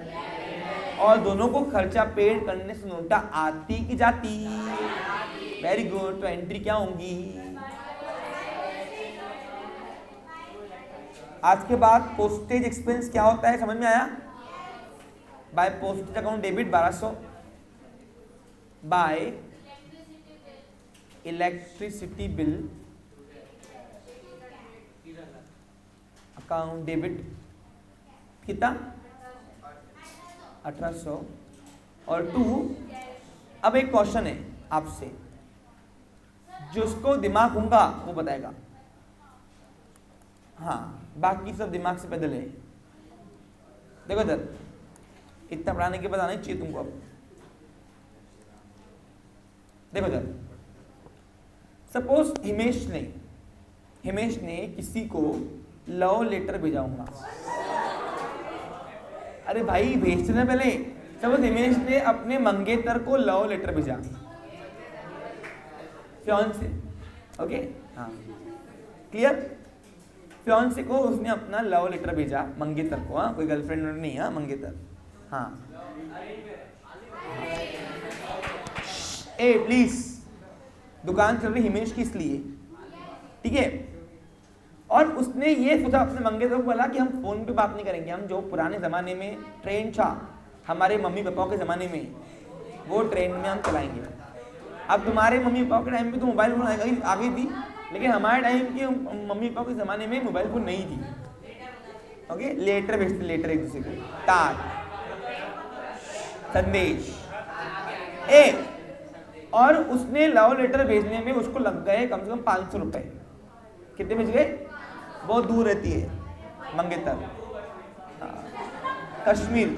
और दोनों को खर्चा पेड करने से नोटा आती की जाती? Very good. तो एंट्री क्या होंगी? आज के बाद पोस्टेज एक्सपेंस क्या होता है, समझ में आया? By postage account debit 1200, by electricity bill account debit कितना? 1800। और 2, अब एक क्वेश्चन है आपसे, जिसको दिमाग होगा वो बताएगा। हाँ, बाकी सब दिमाग से पैदल है। देखो इधर, इतना पढ़ाने के बाद आना चाहिए तुमको। अब देखो इधर, सपोज हिमेश ने किसी को लव लेटर भेजा होगा। अरे भाई भेजते ना पहले। सपोज हिमेश ने अपने मंगेतर को लव लेटर भेजा, फियांसे, ओके, हाँ क्लियर? फियांसे को उसने अपना लव लेटर भेजा मंगेतर को, हाँ कोई गर्लफ्रेंड नहीं है, मंगेतर, हाँ। ए प्लीज, दुकान चल रही हिमेश की इसलिए, ठीक है? और उसने ये सोचा अपने मंगेतर को बोला कि हम फोन पे बात नहीं करेंगे, हम जो पुराने जमाने में ट्रेन था हमारे मम्मी पापा के जमाने में, वो ट्रेन में हम चलाएंगे। अब तुम्हारे मम्मी पापा के टाइम पे तो मोबाइल फोन आ गई थी, लेकिन हमारे टाइम के मम्मी पापा के ज़माने में मोबाइल फोन नहीं थी, ओके? लेटर भेजते, लेटर एक दूसरे को, तार, संदेश। और उसने लव लेटर भेजने में उसको लग गए कम से कम 500 रुपए। कितने भेज गए? बहुत दूर रहती है मंगेतर, कश्मीर।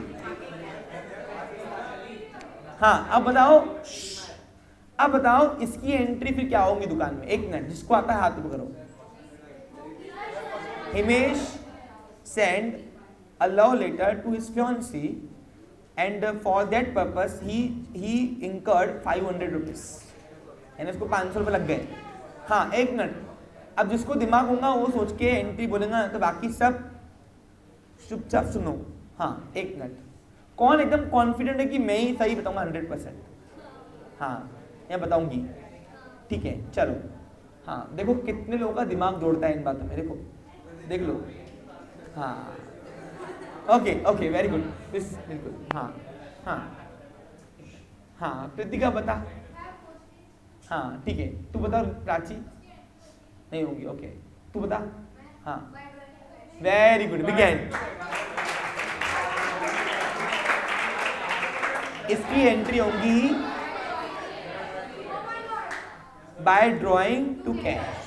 हाँ, अब बताओ इसकी एंट्री फिर क्या होगी दुकान में? एक मिनट, जिसको आता है हाथ पकड़ो। Himesh send a love letter to his fiancee and for that purpose he incurred 500 rupees, यानी उसको 500 रुपये लग गए। हाँ एक मिनट, अब जिसको दिमाग होगा वो सोच के एंट्री बोलेगा, तो बाकी सब चुपचाप सुनो। हाँ एक मिनट, कौन एकदम कॉन्फिडेंट है कि मैं ही सही बताऊंगा 100%? हाँ मैं बताऊंगी, ठीक है चलो। हाँ देखो कितने लोगों का दिमाग दौड़ता है इन बातों में, देखो देख लो। हाँ ओके वेरी गुड, बिल्कुल। हाँ कृतिका बता। हाँ ठीक है, तू बता। प्राची नहीं होगी, ओके तू बता। हाँ वेरी गुड, बिगिन। इसकी एंट्री होगी बाय ड्रॉइंग टू कैश।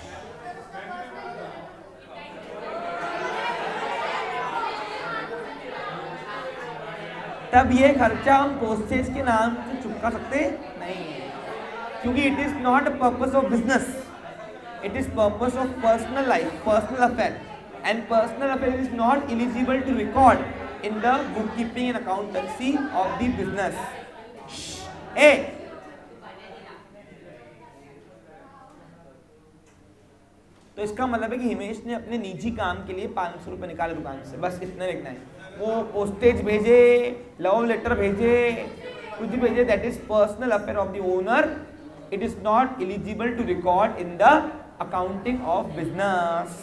तब ये खर्चा हम पोस्टेज के नाम से चुका सकते नहीं, क्योंकि it is not a purpose of business, it is purpose of personal life, personal affair, and personal affair is not eligible to record in the book keeping and accountancy of the business. ए तो इसका मतलब है कि हिमेश ने अपने निजी काम के लिए 500 रुपए निकाले दुकान से, बस इतना लिखना है। वो पोस्टेज भेजे, लव लेटर भेजे, कुछ भी भेजे, that is personal affair of the owner, it is not eligible to record in the accounting of business.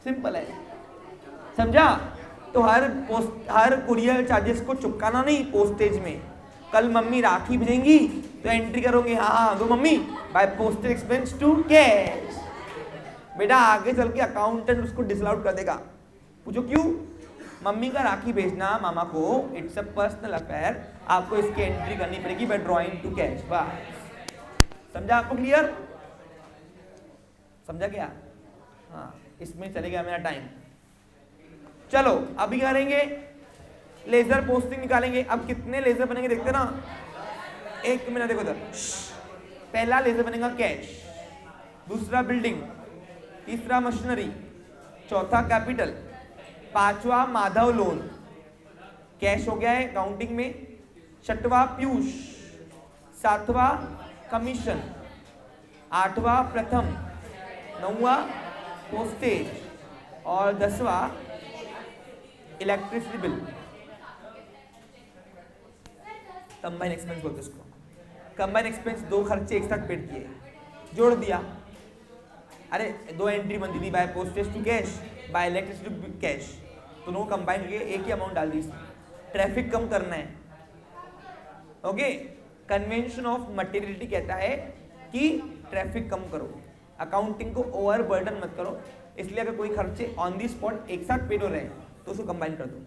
Simple है, समझा? तो हर कुरियर चार्जेस को चुकाना नहीं पोस्टेज में। कल मम्मी राखी भेजेंगी तो एंट्री करोगे, हाँ दो mummy by postage expense to cash. बेटा आगे चल के अकाउंटेंट उसको डिसअलाउड कर देगा। पूछो क्यों? मम्मी का राखी भेजना मामा को, इट्स अ पर्सनल अफेयर, आपको इसकी एंट्री करनी पड़ेगी बाय ड्रॉइंग टू कैश। बस समझा? आपको क्लियर? समझा क्या? हाँ इसमें चलेगा मेरा टाइम। चलो अभी करेंगे लेजर पोस्टिंग निकालेंगे। अब कितने लेजर बनेंगे देखते ना, एक मिनट देखो इधर। पहला लेजर बनेगा कैश, दूसरा बिल्डिंग, तीसरा मशीनरी, चौथा कैपिटल, पांचवा माधव लोन, कैश हो गया है काउंटिंग में, छठवा पीयूष, सातवां कमीशन, आठवां प्रथम, नौवां पोस्टेज और 10वां इलेक्ट्रिसिटी बिल, कंबाइन एक्सपेंस बोलते उसको। कंबाइन एक्सपेंस, दो खर्चे एक साथ पेड किए, जोड़ दिया। अरे दो एंट्री बनती थी, by postage to cash, by electricity to cash, दोनों को कंबाइन करके एक ही अमाउंट डाल दी। ट्रैफिक कम करना है, ओके। कन्वेंशन ऑफ मटेरियलिटी कहता है कि ट्रैफिक कम करो, अकाउंटिंग को ओवर बर्डन मत करो, इसलिए अगर कोई खर्चे ऑन दी स्पॉट एक साथ पेड हो रहे हैं तो उसको कंबाइन कर दो।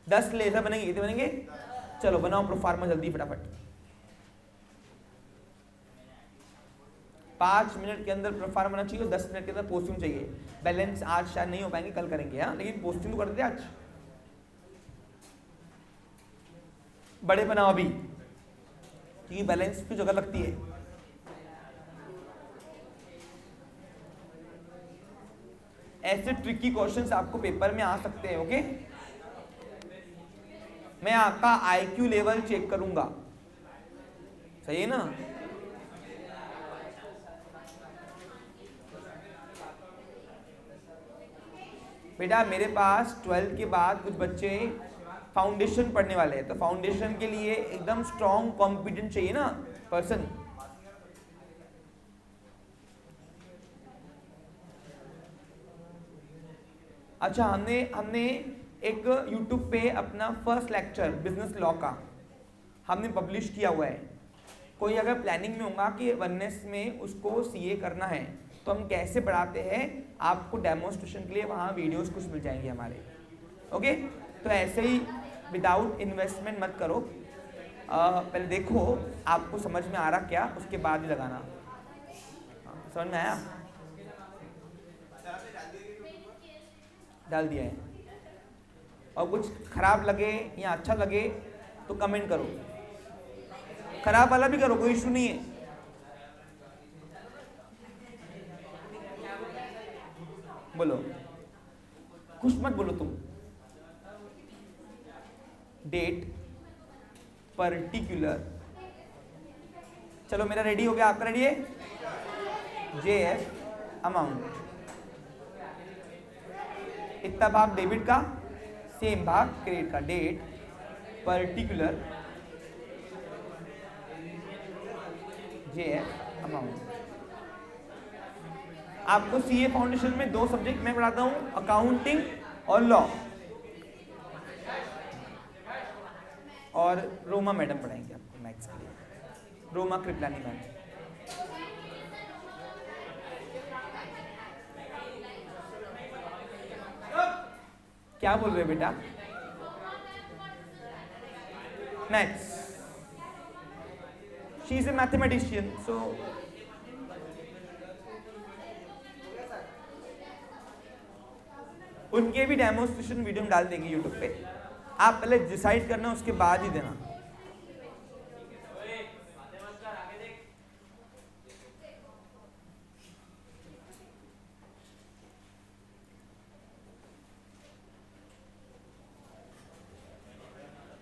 10 लेजर बनेंगे, कितने बनेंगे? चलो बनाओ प्रोफार्मा जल्दी फटाफट। 5 मिनट के अंदर प्रोफार्मा बनना चाहिए, 10 मिनट के अंदर पोस्टिंग चाहिए। बैलेंस आज शायद नहीं हो पाएंगे, कल करेंगे, हाँ, लेकिन पोस्टिंग तो कर देते आज। बड़े बनाओ अभी, क्योंकि बैलेंस की जगह लगती है। ऐसे ट्रिकी क्वेश्चंस आपको पेपर में आ सकते हैं, ओके। मैं आपका आईक्यू लेवल चेक करूंगा, सही है ना? बेटा मेरे पास 12th के बाद कुछ बच्चे फाउंडेशन पढ़ने वाले हैं, तो फाउंडेशन के लिए एकदम स्ट्रॉन्ग कॉम्पिटेंट चाहिए ना पर्सन। अच्छा, हमने एक YouTube पे अपना फर्स्ट लेक्चर बिजनेस लॉ का हमने पब्लिश किया हुआ है। कोई अगर प्लानिंग में होगा कि वननेस में उसको सीए करना है तो हम कैसे बढ़ाते हैं, आपको डेमोन्स्ट्रेशन के लिए वहाँ वीडियोस कुछ मिल जाएंगे हमारे, ओके। तो ऐसे ही विदाउट इन्वेस्टमेंट मत करो, पहले देखो आपको समझ में आ रहा क्या, उसके बाद ही लगाना। समझ में आया? डाल दिया है। और कुछ खराब लगे या अच्छा लगे तो कमेंट करो, खराब वाला भी करो, कोई इशू नहीं है। बोलो, कुछ मत बोलो तुम। डेट, पर्टिकुलर, चलो मेरा रेडी हो गया, आपका रेडी है? JF अमाउंट, इतना भाग डेबिट का, सेम भाग क्रेडिट का। Date, particular, JF amount. आपको सीए फाउंडेशन में 2 सब्जेक्ट मैं पढ़ाता हूँ, अकाउंटिंग और लॉ, और रोमा मैडम पढ़ाएंगे आपको मैथ्स के लिए, रोमा कृपलानी मैम। क्या बोल रहे हो बेटा? Maths, she is a mathematician, so उनके भी डेमोन्स्ट्रेशन वीडियो हम डाल देंगे यूट्यूब पे। आप पहले डिसाइड करना, उसके बाद ही देना।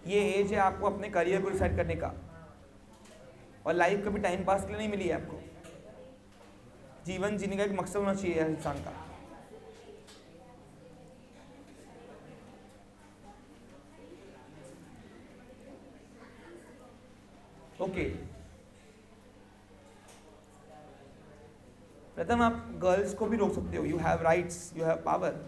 ये एज है आपको अपने करियर को डिसाइड करने का, और लाइफ कभी टाइम पास के लिए नहीं मिली है आपको। जीवन जीने का एक मकसद होना चाहिए हर इंसान का। ओके, प्रथम आप गर्ल्स को भी रोक सकते हो, you have rights, you have power.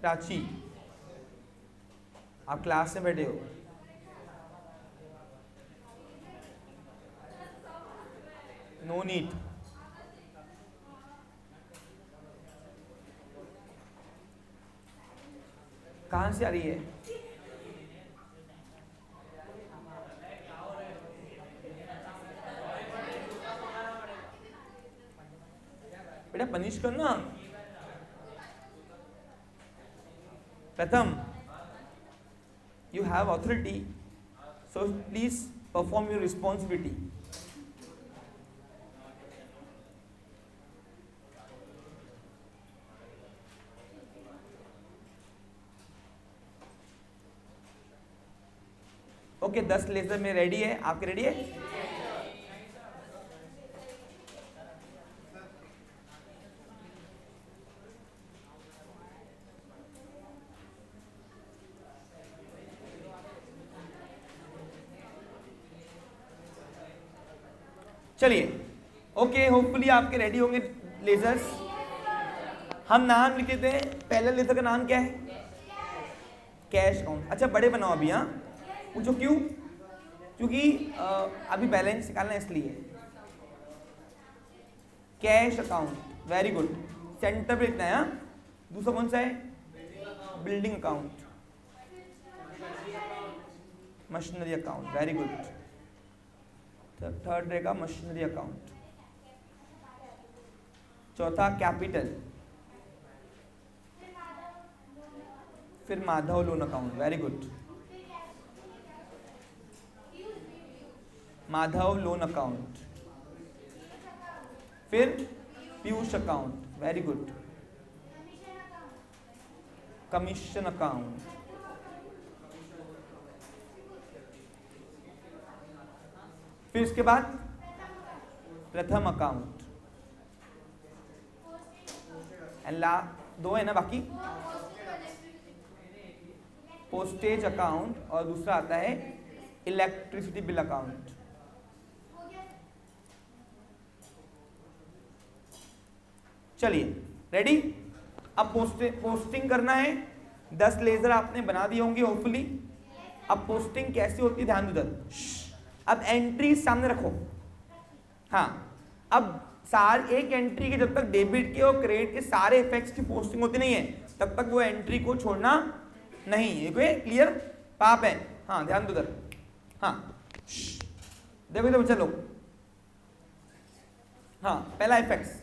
Prachi, आप क्लास में बैठे हो, नो नीड। कहाँ से आ रही है? बेटा पनिश करना। प्रथम, you have authority, so please perform your responsibility. Okay 10 ledger में रेडी है, आपके रेडी है? चलिए ओके, होपफुली आपके रेडी होंगे लेजर्स। हम नाम लिख लेते हैं। पहले लेजर का नाम क्या है? Cash count. अच्छा बड़े बनाओ अभी। हाँ पूछो क्यों? क्योंकि अभी बैलेंस निकालना है इसलिए। Cash account, very good. Centre पे लिखना है। हाँ दूसरा कौन सा है? Building account, machinery account, very good. Third रहेगा मशीनरी अकाउंट। चौथा कैपिटल, फिर Madhav loan account, very good. Madhav loan account, फिर Piyush account, very good. Commission account, फिर इसके बाद प्रथम अकाउंट, एंड दो है ना बाकी, पोस्टेज अकाउंट और दूसरा आता है इलेक्ट्रिसिटी बिल अकाउंट। चलिए रेडी। अब पोस्टिंग करना है। 10 लेजर आपने बना दिए होंगे होपफुली। अब पोस्टिंग कैसे होती है ध्यान दो इधर। अब एंट्री सामने रखो। हाँ अब एक एंट्री के जब तक डेबिट के और क्रेडिट के सारे इफेक्ट्स की पोस्टिंग होती नहीं है तब तक वो एंट्री को छोड़ना नहीं है। क्लियर? पाप है। हाँ ध्यान दो इधर। हाँ देखो इधर चलो। हाँ पहला इफेक्ट्स।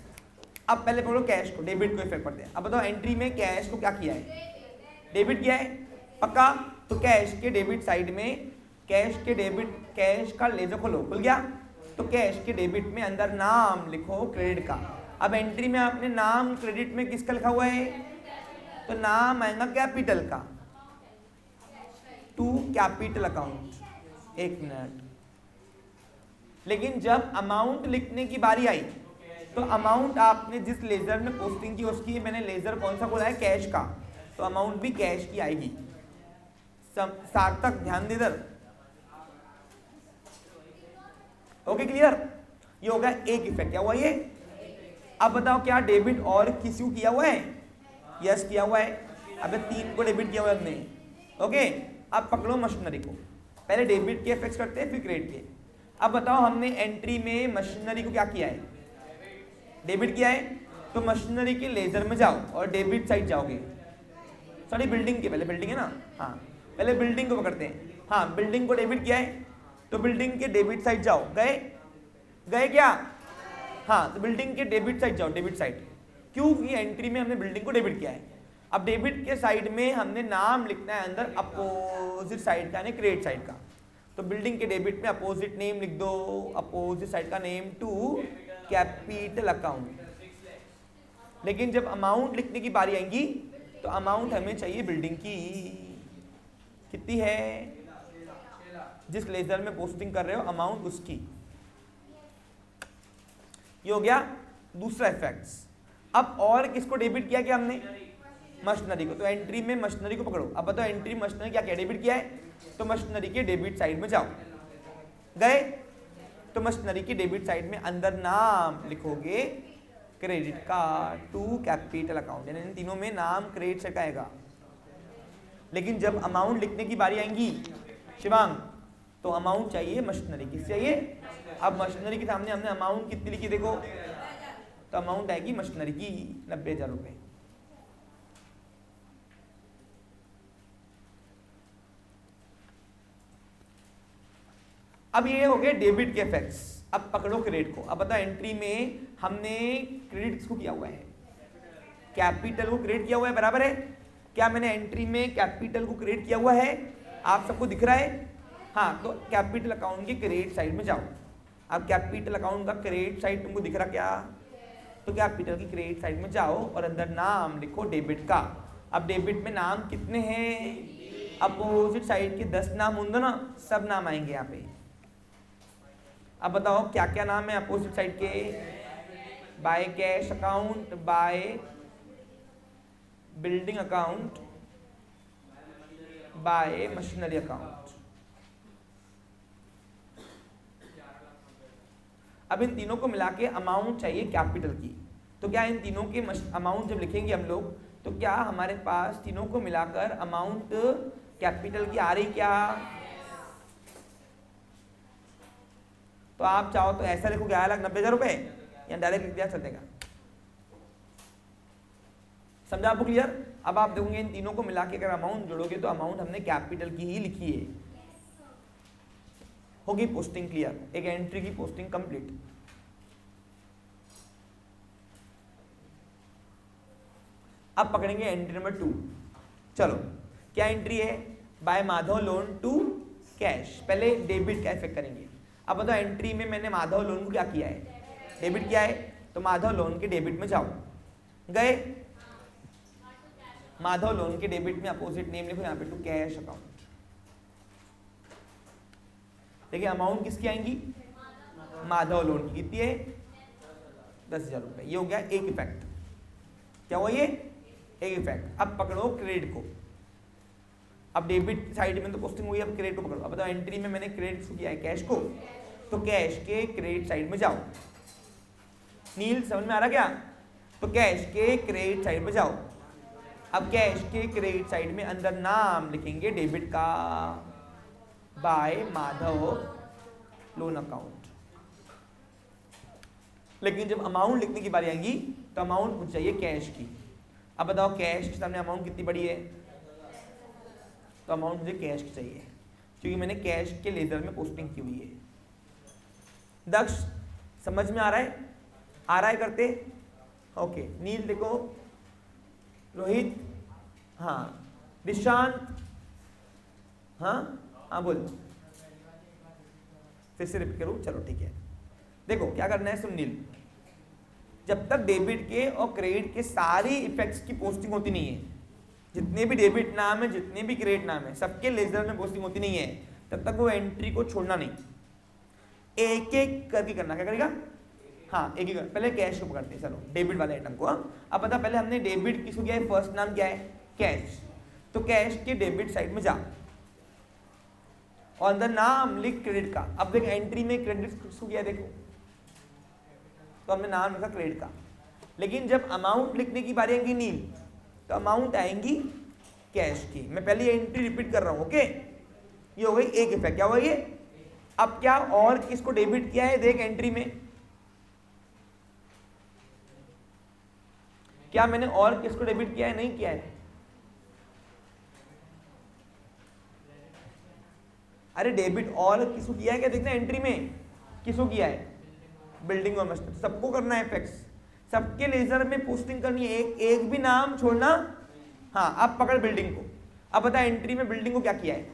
अब पहले पढ़ो कैश को, डेबिट को इफेक्ट पड़ते हैं। अब बताओ एंट्री में कैश को क्या किया है? डेबिट किया है पक्का। तो कैश के डेबिट साइड में, कैश का लेजर खोलो, खुल गया। तो कैश के डेबिट में अंदर नाम लिखो क्रेडिट का। अब एंट्री में आपने नाम क्रेडिट में किसका लिखा हुआ है? तो नाम आएगा कैपिटल का, टू कैपिटल अकाउंट। एक मिनट। लेकिन जब अमाउंट लिखने की बारी आई तो अमाउंट आपने जिस लेजर में पोस्टिंग की उसकी, मैंने लेजर कौन सा खोला है? कैश का। तो अमाउंट भी कैश की आएगी। सार्थक ध्यान दे इधर। Okay clear? ये होगा एक इफेक्ट। क्या हुआ ये? अब बताओ क्या डेबिट और किसी किया हुआ है? यस किया हुआ है। अबे 3 को डेबिट किया हुआ है हमने। ओके अब पकड़ो मशीनरी को। पहले डेबिट के इफेक्ट्स करते हैं फिर क्रेडिट के। अब बताओ हमने एंट्री में मशीनरी को क्या किया है? डेबिट किया है। तो मशीनरी के लेजर में जाओ और डेबिट साइड जाओगे। सॉरी बिल्डिंग के, पहले बिल्डिंग है ना। हाँ पहले बिल्डिंग को पकड़ते हैं। हाँ बिल्डिंग को डेबिट किया है तो बिल्डिंग के डेबिट साइड जाओ। गए क्या? हाँ तो बिल्डिंग के डेबिट साइड जाओ, डेबिट साइड। क्योंकि एंट्री में हमने बिल्डिंग को डेबिट किया है। अब डेबिट के साइड में हमने नाम लिखना है अंदर अपोजिट साइड का, यानी क्रेडिट साइड का। तो बिल्डिंग के डेबिट में अपोजिट नेम लिख दो, अपोजिट साइड का नेम टू कैपिटल अकाउंट। लेकिन जब अमाउंट लिखने की बारी आएगी तो अमाउंट हमें चाहिए बिल्डिंग की। कितनी है? जिस लेजर में पोस्टिंग कर रहे हो अमाउंट उसकी। ये हो गया दूसरा इफेक्ट्स। अब और किसको डेबिट किया? क्या हमने मशीनरी को। तो एंट्री में मशीनरी को पकड़ो। अब बताओ एंट्री मशीनरी क्या डेबिट किया है? तो मशीनरी के डेबिट साइड में जाओ। गए? तो मशीनरी की डेबिट साइड में अंदर नाम लिखोगे क्रेडिट का, टू कैपिटल अकाउंट। यानी इन तीनों में नाम क्रेडिट से आएगा। लेकिन जब अमाउंट लिखने की बारी आएंगी शिवांग, तो अमाउंट चाहिए मशीनरी की। चाहिए? अब मशीनरी के सामने हमने अमाउंट कितनी लिखी देखो, तो अमाउंट आएगी मशीनरी की 90,000 रुपए। अब ये हो गए डेबिट के इफेक्ट्स। अब पकड़ो क्रेडिट को। अब बताओ एंट्री में हमने क्रेडिट किसको किया हुआ है? कैपिटल को क्रेडिट किया हुआ है, बराबर है। क्या मैंने एंट्री में कैपिटल को क्रेडिट किया हुआ है? आप सबको दिख रहा है? हाँ तो कैपिटल अकाउंट के क्रेडिट साइड में जाओ। अब कैपिटल अकाउंट का क्रेडिट साइड तुमको दिख रहा क्या? तो कैपिटल की क्रेडिट साइड में जाओ और अंदर नाम लिखो डेबिट का। अब डेबिट में नाम कितने हैं? अपोजिट साइड के 10 नाम होंगे ना, सब नाम आएंगे यहाँ पे। अब बताओ क्या क्या नाम है अपोजिट साइड के? Bye cash account, by building account, bye machinery account. अब इन तीनों को मिला के अमाउंट चाहिए कैपिटल की। तो क्या इन तीनों के अमाउंट जब लिखेंगे हम लोग, तो क्या हमारे पास तीनों को मिलाकर अमाउंट कैपिटल की आ रही क्या? तो आप चाहो तो ऐसा लिखो 11,90,000 रुपए, या डायरेक्ट लिख दिया चलेगा। समझा आपको क्लियर? अब आप देखोगे इन तीनों को मिला के अगर अमाउंट जोड़ोगे तो अमाउंट हमने कैपिटल की ही लिखी है। होगी पोस्टिंग क्लियर, एक एंट्री की पोस्टिंग कंप्लीट। अब पकड़ेंगे एंट्री नंबर 2। चलो क्या एंट्री है? By Madhav loan to cash. पहले डेबिट का इफेक्ट करेंगे। अब बताओ एंट्री में मैंने माधव लोन को क्या किया है? डेबिट किया है। तो माधव लोन के डेबिट में जाओ, गए माधव लोन के डेबिट में अपोजिट नेम लिखो यहाँ पे टू कैश अकाउंट। देखिए अमाउंट किसकी आएंगी? माधव लोन की। कितनी है? 10,000 रुपए। ये हो गया एक इफेक्ट। क्या हुआ? ये एक इफेक्ट। अब पकड़ो क्रेडिट को। अब डेबिट साइड में तो पोस्टिंग हुई, अब क्रेडिट को पकड़ो। अब बताओ एंट्री में मैंने क्रेडिट किया है कैश को, तो कैश के क्रेडिट साइड में जाओ। नील समझ में आ रहा क्या? तो कैश के क्रेडिट साइड में जाओ। अब कैश के क्रेडिट साइड में अंदर नाम लिखेंगे डेबिट का, बाय माधव लोन अकाउंट। लेकिन जब अमाउंट लिखने की बारी आएगी तो अमाउंट मुझे चाहिए कैश की। अब बताओ कैश के सामने अमाउंट कितनी बड़ी है? तो अमाउंट मुझे कैश की चाहिए क्योंकि मैंने कैश के लेजर में पोस्टिंग की हुई है। दक्ष समझ में आ रहा है? आ रहा है करते? ओके। नील देखो, रोहित, हाँ, निशांत, हाँ बोल, फिर से रिपीट करूं? चलो ठीक है। देखो क्या करना है, सुन नील, जब तक डेबिट के और क्रेडिट के सारी इफेक्ट्स की पोस्टिंग होती नहीं है, जितने भी डेबिट नाम है, जितने भी क्रेडिट नाम है, सबके लेजर में पोस्टिंग होती नहीं है, तब तक वो एंट्री को छोड़ना नहीं, एक एक करके करना। क्या करेगा? हाँ, एक एक। पहले कैश को पकड़ते हैं, चलो डेबिट वाले आइटम को। अब पता, पहले हमने डेबिट किसको किया है? फर्स्ट नाम क्या है? कैश। तो कैश के डेबिट साइड में जा और अंदर नाम लिख क्रेडिट का। अब देख एंट्री में क्रेडिट किसको किया है? देखो, तो हमने नाम लिखा क्रेडिट का। लेकिन जब अमाउंट लिखने की बारी आएगी नील, तो अमाउंट आएंगी कैश की। मैं पहले एंट्री रिपीट कर रहा हूं, ओके? ये हो गई एक इफेक्ट। क्या हुआ ये? अब क्या और किसको डेबिट किया है? देख एंट्री में क्या मैंने और किसको डेबिट किया है? नहीं किया है। अरे डेबिट और किसको किया है? क्या देखना एंट्री में किसको किया है? बिल्डिंग और मशीनरी। सबको करना है इफेक्ट्स, सबके लेजर में पोस्टिंग करनी है, एक एक भी नाम छोड़ना। हाँ, अब पकड़ बिल्डिंग को। अब बता एंट्री में बिल्डिंग को क्या किया है?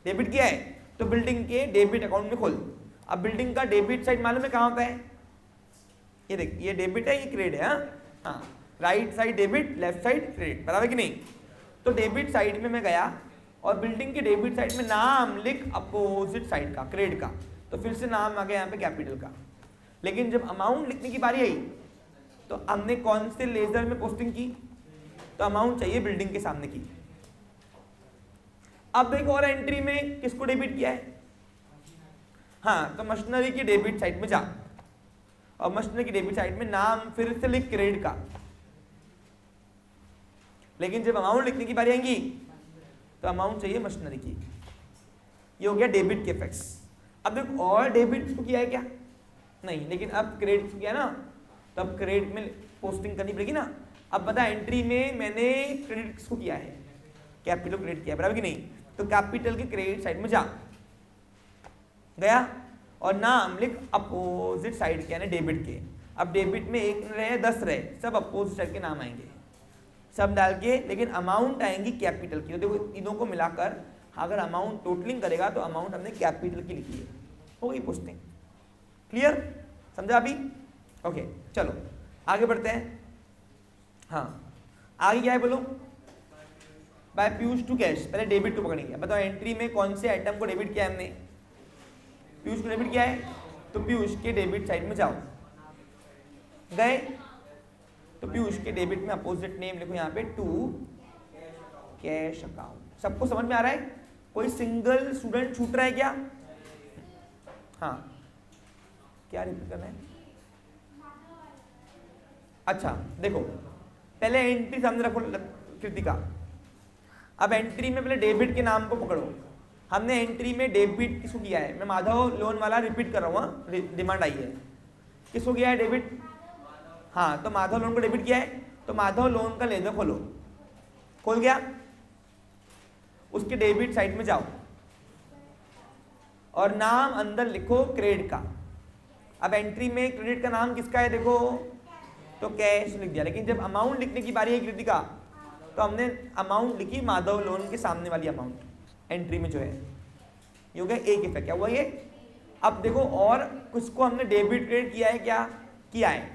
डेबिट किया है। तो बिल्डिंग के डेबिट अकाउंट में खोल। अब बिल्डिंग का डेबिट साइड मालूम है कहाँ होता है? ये देख, ये डेबिट है, ये क्रेडिट है। हाँ, right side debit, left side credit, बराबर कि नहीं? तो डेबिट साइड में मैं गया और बिल्डिंग के डेबिट साइड में नाम लिख अपोजिट साइड का, क्रेडिट का। तो फिर से नाम आ गया यहाँ पे कैपिटल का। लेकिन जब अमाउंट लिखने की बारी आई तो हमने कौन से लेजर में पोस्टिंग की? तो अमाउंट चाहिए बिल्डिंग के सामने की। अब देखो और एंट्री में किसको डेबिट किया है? हाँ, तो मशीनरी की डेबिट साइड में जा और मशीनरी की डेबिट साइड में नाम फिर से लिख क्रेडिट का। लेकिन जब अमाउंट लिखने की बारी आएगी तो अमाउंट चाहिए मशीनरी की। ये हो गया डेबिट के इफेक्ट्स। अब देखो और डेबिट को किया है क्या? नहीं, लेकिन अब क्रेडिट को किया ना, तो अब क्रेडिट में पोस्टिंग करनी पड़ेगी ना। अब बता एंट्री में मैंने क्रेडिट किसको किया है? कैपिटल क्रेडिट किया, बराबर कि नहीं? तो कैपिटल के क्रेडिट साइड में जा, गया और नाम लिख अपोजिट साइड के, यानी डेबिट के। अब डेबिट में एक रहे 10 रहे, सब अपोजिट साइड के नाम आएंगे, सब डाल के, लेकिन अमाउंट आएंगी कैपिटल की। तो देखो तीनों को मिलाकर अगर अमाउंट टोटलिंग करेगा तो अमाउंट हमने कैपिटल की लिखी है। हो गई पोस्टिंग क्लियर? समझा अभी? ओके, चलो आगे बढ़ते हैं। हाँ, आगे क्या है बोलो? बाय पीयूष टू कैश, पहले डेबिट को पकड़ेंगे। बताओ एंट्री में कौन से आइटम को डेबिट किया है हमने, पीयूष को डेबिट किया है, तो पीयूष के डेबिट साइड में जाओ, गए तो पीयूष के डेबिट में अपोजिट नेम लिखो यहाँ पे टू कैश अकाउंट। सबको समझ में आ रहा है? कोई सिंगल स्टूडेंट छूट रहा है क्या? हाँ, क्या रिपीट करना है? अच्छा देखो, पहले एंट्री सामने रखो कृतिका। अब एंट्री में पहले डेबिट के नाम को पकड़ो। हमने एंट्री में डेबिट किसको किया है? मैं माधव लोन वाला रिपीट कर रहा हूँ, डिमांड आई है। किसको किया है डेबिट? हाँ, तो माधव लोन को डेबिट किया है, तो माधव लोन का लेजर खोलो, खोल गया, उसके डेबिट साइड में जाओ और नाम अंदर लिखो क्रेडिट का। अब एंट्री में क्रेडिट का नाम किसका है देखो, तो कैश लिख दिया। लेकिन जब अमाउंट लिखने की बारी है कृतिका, तो हमने अमाउंट लिखी माधव लोन के सामने वाली अमाउंट एंट्री में जो है, ये हो गया एक इफेक्ट। क्या हुआ ये? अब देखो और किसको हमने डेबिट क्रेडिट किया है? क्या किया है?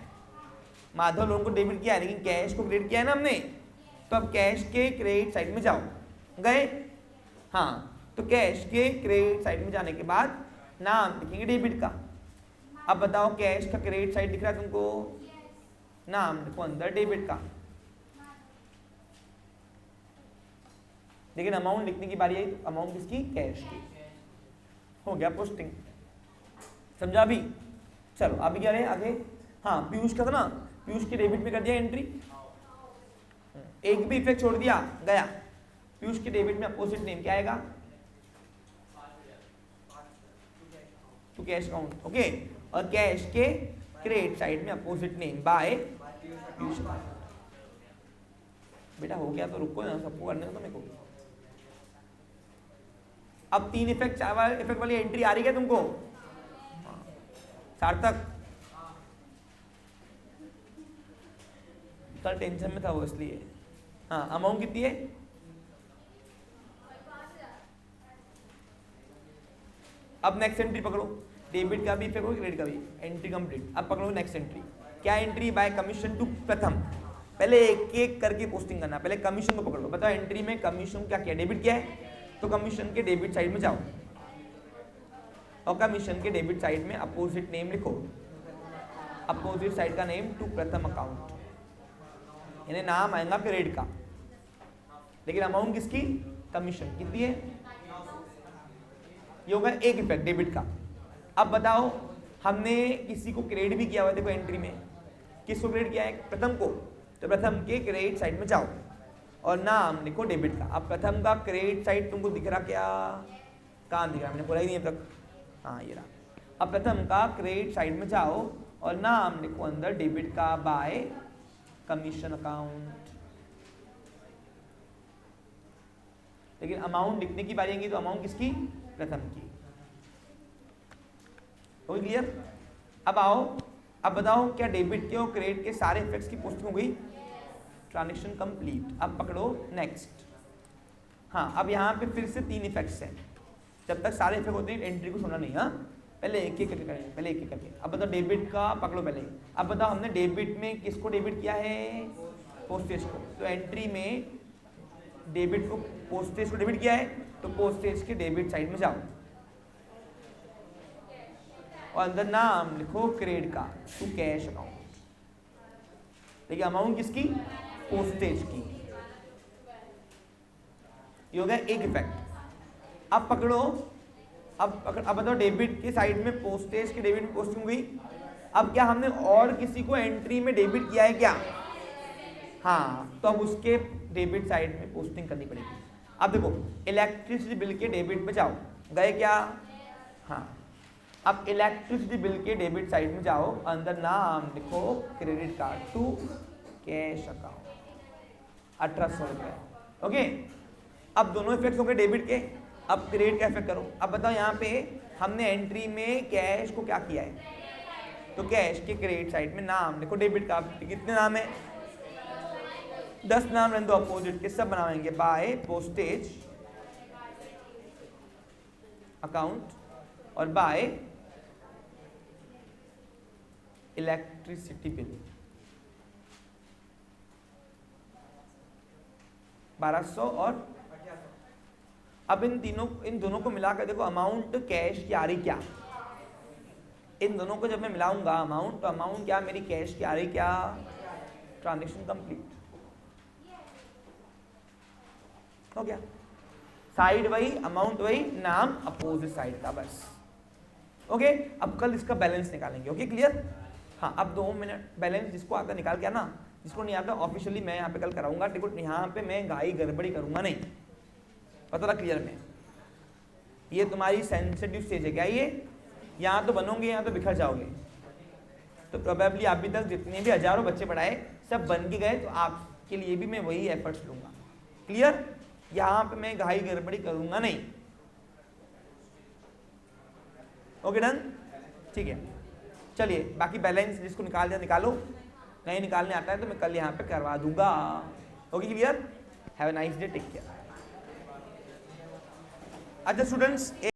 माधव लोन को डेबिट किया है, लेकिन कैश को क्रेडिट किया है ना हमने। तो अब कैश के क्रेडिट साइड में जाओ, गए? हाँ, तो कैश के क्रेडिट साइड में जाने के बाद नाम लिखेंगे डेबिट का। अब बताओ कैश का क्रेडिट साइड दिख रहा है तुमको? नाम लिखो अंदर डेबिट का। लेकिन अमाउंट लिखने की बारी आई, तो अमाउंट किसकी? कैश की। हो गया पोस्टिंग, समझा अभी? चलो अभी क्या रहे आगे? हाँ, पीयूष का था ना, पीयूष के डेबिट में कर दिया एंट्री, एक भी इफेक्ट छोड़ दिया, गया। पीयूष के डेबिट में अपोजिट नेम क्या आएगा? To cash account, okay. और कैश के क्रेडिट साइड में अपोजिट नेम बाय पीयूष। बेटा हो गया तो रुको ना, सबको करने तो मेरे को। अब 3 इफेक्ट, 4 इफेक्ट वाली एंट्री आ रही है तुमको? सार्थक कल टेंशन में था वो, इसलिए। हाँ, अमाउंट कितनी है? अब नेक्स्ट एंट्री पकड़ो, डेबिट का भी इफेक्ट हो, क्रेडिट का भी। Entry complete. अब पकड़ो नेक्स्ट एंट्री। क्या एंट्री? बाय कमीशन टू प्रथम। पहले एक एक करके पोस्टिंग करना, पहले कमीशन को पकड़ लो। बताओ एंट्री में कमीशन क्या किया? डेबिट किया है, तो कमीशन के डेबिट साइड में जाओ और कमीशन के डेबिट साइड में अपोजिट नेम लिखो। अपोजिट साइड का नेम टू प्रथम अकाउंट, यानी नाम आएगा क्रेडिट का, लेकिन अमाउंट किसकी? कमीशन। कितनी है? ये होगा एक इफेक्ट डेबिट का। अब बताओ, हमने किसी को क्रेडिट भी किया हुआ है, देखो एंट्री में किसको क्रेडिट किया है? प्रथम को। तो प्रथम के क्रेडिट साइड में जाओ और नाम लिखो डेबिट का। अब प्रथम का क्रेडिट साइड तुमको दिख रहा क्या? कहाँ दिख रहा? मैंने बोला ही नहीं अब तक। हाँ, ये रहा। अब प्रथम का क्रेडिट साइड में जाओ और नाम लिखो अंदर डेबिट का बाय कमीशन अकाउंट। लेकिन अमाउंट लिखने की बारी आएगी, तो अमाउंट किसकी? प्रथम की। हो क्लियर? अब आओ, अब बताओ क्या डेबिट के और क्रेडिट के सारे इफेक्ट्स की पोस्टिंग हो गई? Transaction complete. अब पकड़ो नेक्स्ट। हाँ, अब यहाँ पे फिर से 3 इफेक्ट्स हैं। जब तक सारे इफेक्ट होते हैं एंट्री को सुनना नहीं। हाँ, पहले एक एक करके करेंगे, पहले एक एक करके। अब बताओ डेबिट का पकड़ो पहले। अब बताओ हमने डेबिट में किसको डेबिट किया है? पोस्टेज को। तो एंट्री में डेबिट को, पोस्टेज को डेबिट किया है, तो पोस्टेज के डेबिट साइड में जाओ और अंदर नाम लिखो क्रेडिट का टू कैश अकाउंट। देखिए अमाउंट किसकी? पोस्टेज की। ये हो गया एक इफेक्ट। अब पकड़ो, अब बताओ डेबिट के साइड में पोस्टेज के डेबिट में पोस्टिंग हुई। अब क्या हमने और किसी को एंट्री में डेबिट किया है क्या? हाँ, तो अब उसके डेबिट साइड में पोस्टिंग करनी पड़ेगी। अब देखो इलेक्ट्रिसिटी बिल के डेबिट में जाओ, गए क्या? हाँ, अब इलेक्ट्रिसिटी बिल के डेबिट साइड में जाओ, अंदर नाम लिखो credit card to cash account 1800 रुपये। ओके, अब दोनों इफेक्ट हो गए डेबिट के। अब क्रेडिट का इफेक्ट करो। अब बताओ यहाँ पे हमने एंट्री में कैश को क्या किया है? तो कैश के क्रेडिट साइड में नाम लिखो डेबिट का। कितने नाम है? 10 नाम रहने दो अपोजिट के, सब बनाएंगे बाय पोस्टेज अकाउंट और बाय इलेक्ट्रिसिटी बिल। 1200 और अब इन दोनों को मिलाकर देखो अमाउंट कैश की आ रही क्या, इन दोनों को जब मैं मिलाऊंगा अमाउंट, तो अमाउंट क्या मेरी कैश की आ रही क्या, ट्रांजेक्शन कंप्लीट हो गया। साइड वही, अमाउंट वही, नाम अपोजिट साइड का, बस। ओके, अब कल इसका बैलेंस निकालेंगे। Okay clear? हाँ, अब 2 मिनट बैलेंस जिसको आता निकाल के आना, जिसको नहीं आता ऑफिशियली मैं यहाँ पे कल कराऊंगा। देखो यहाँ पे मैं गाई गड़बड़ी करूंगा नहीं, पता लगा क्लियर में? ये तुम्हारी सेंसिटिव स्टेज है क्या, ये यहाँ तो बनोगे, यहाँ तो बिखर जाओगे। तो प्रोबेबली अभी तक जितने भी हजारों बच्चे पढ़ाए सब बन के गए, तो आपके लिए भी मैं वही एफर्ट्स लूंगा। क्लियर? यहाँ पे मैं घाई गड़बड़ी करूंगा नहीं। Okay done? ठीक है, चलिए बाकी बैलेंस जिसको निकाल दिया निकालो, नहीं निकालने आता है तो मैं कल यहाँ पे करवा दूंगा। Okay clear? Have a nice day, take care. अच्छा स्टूडेंट्स,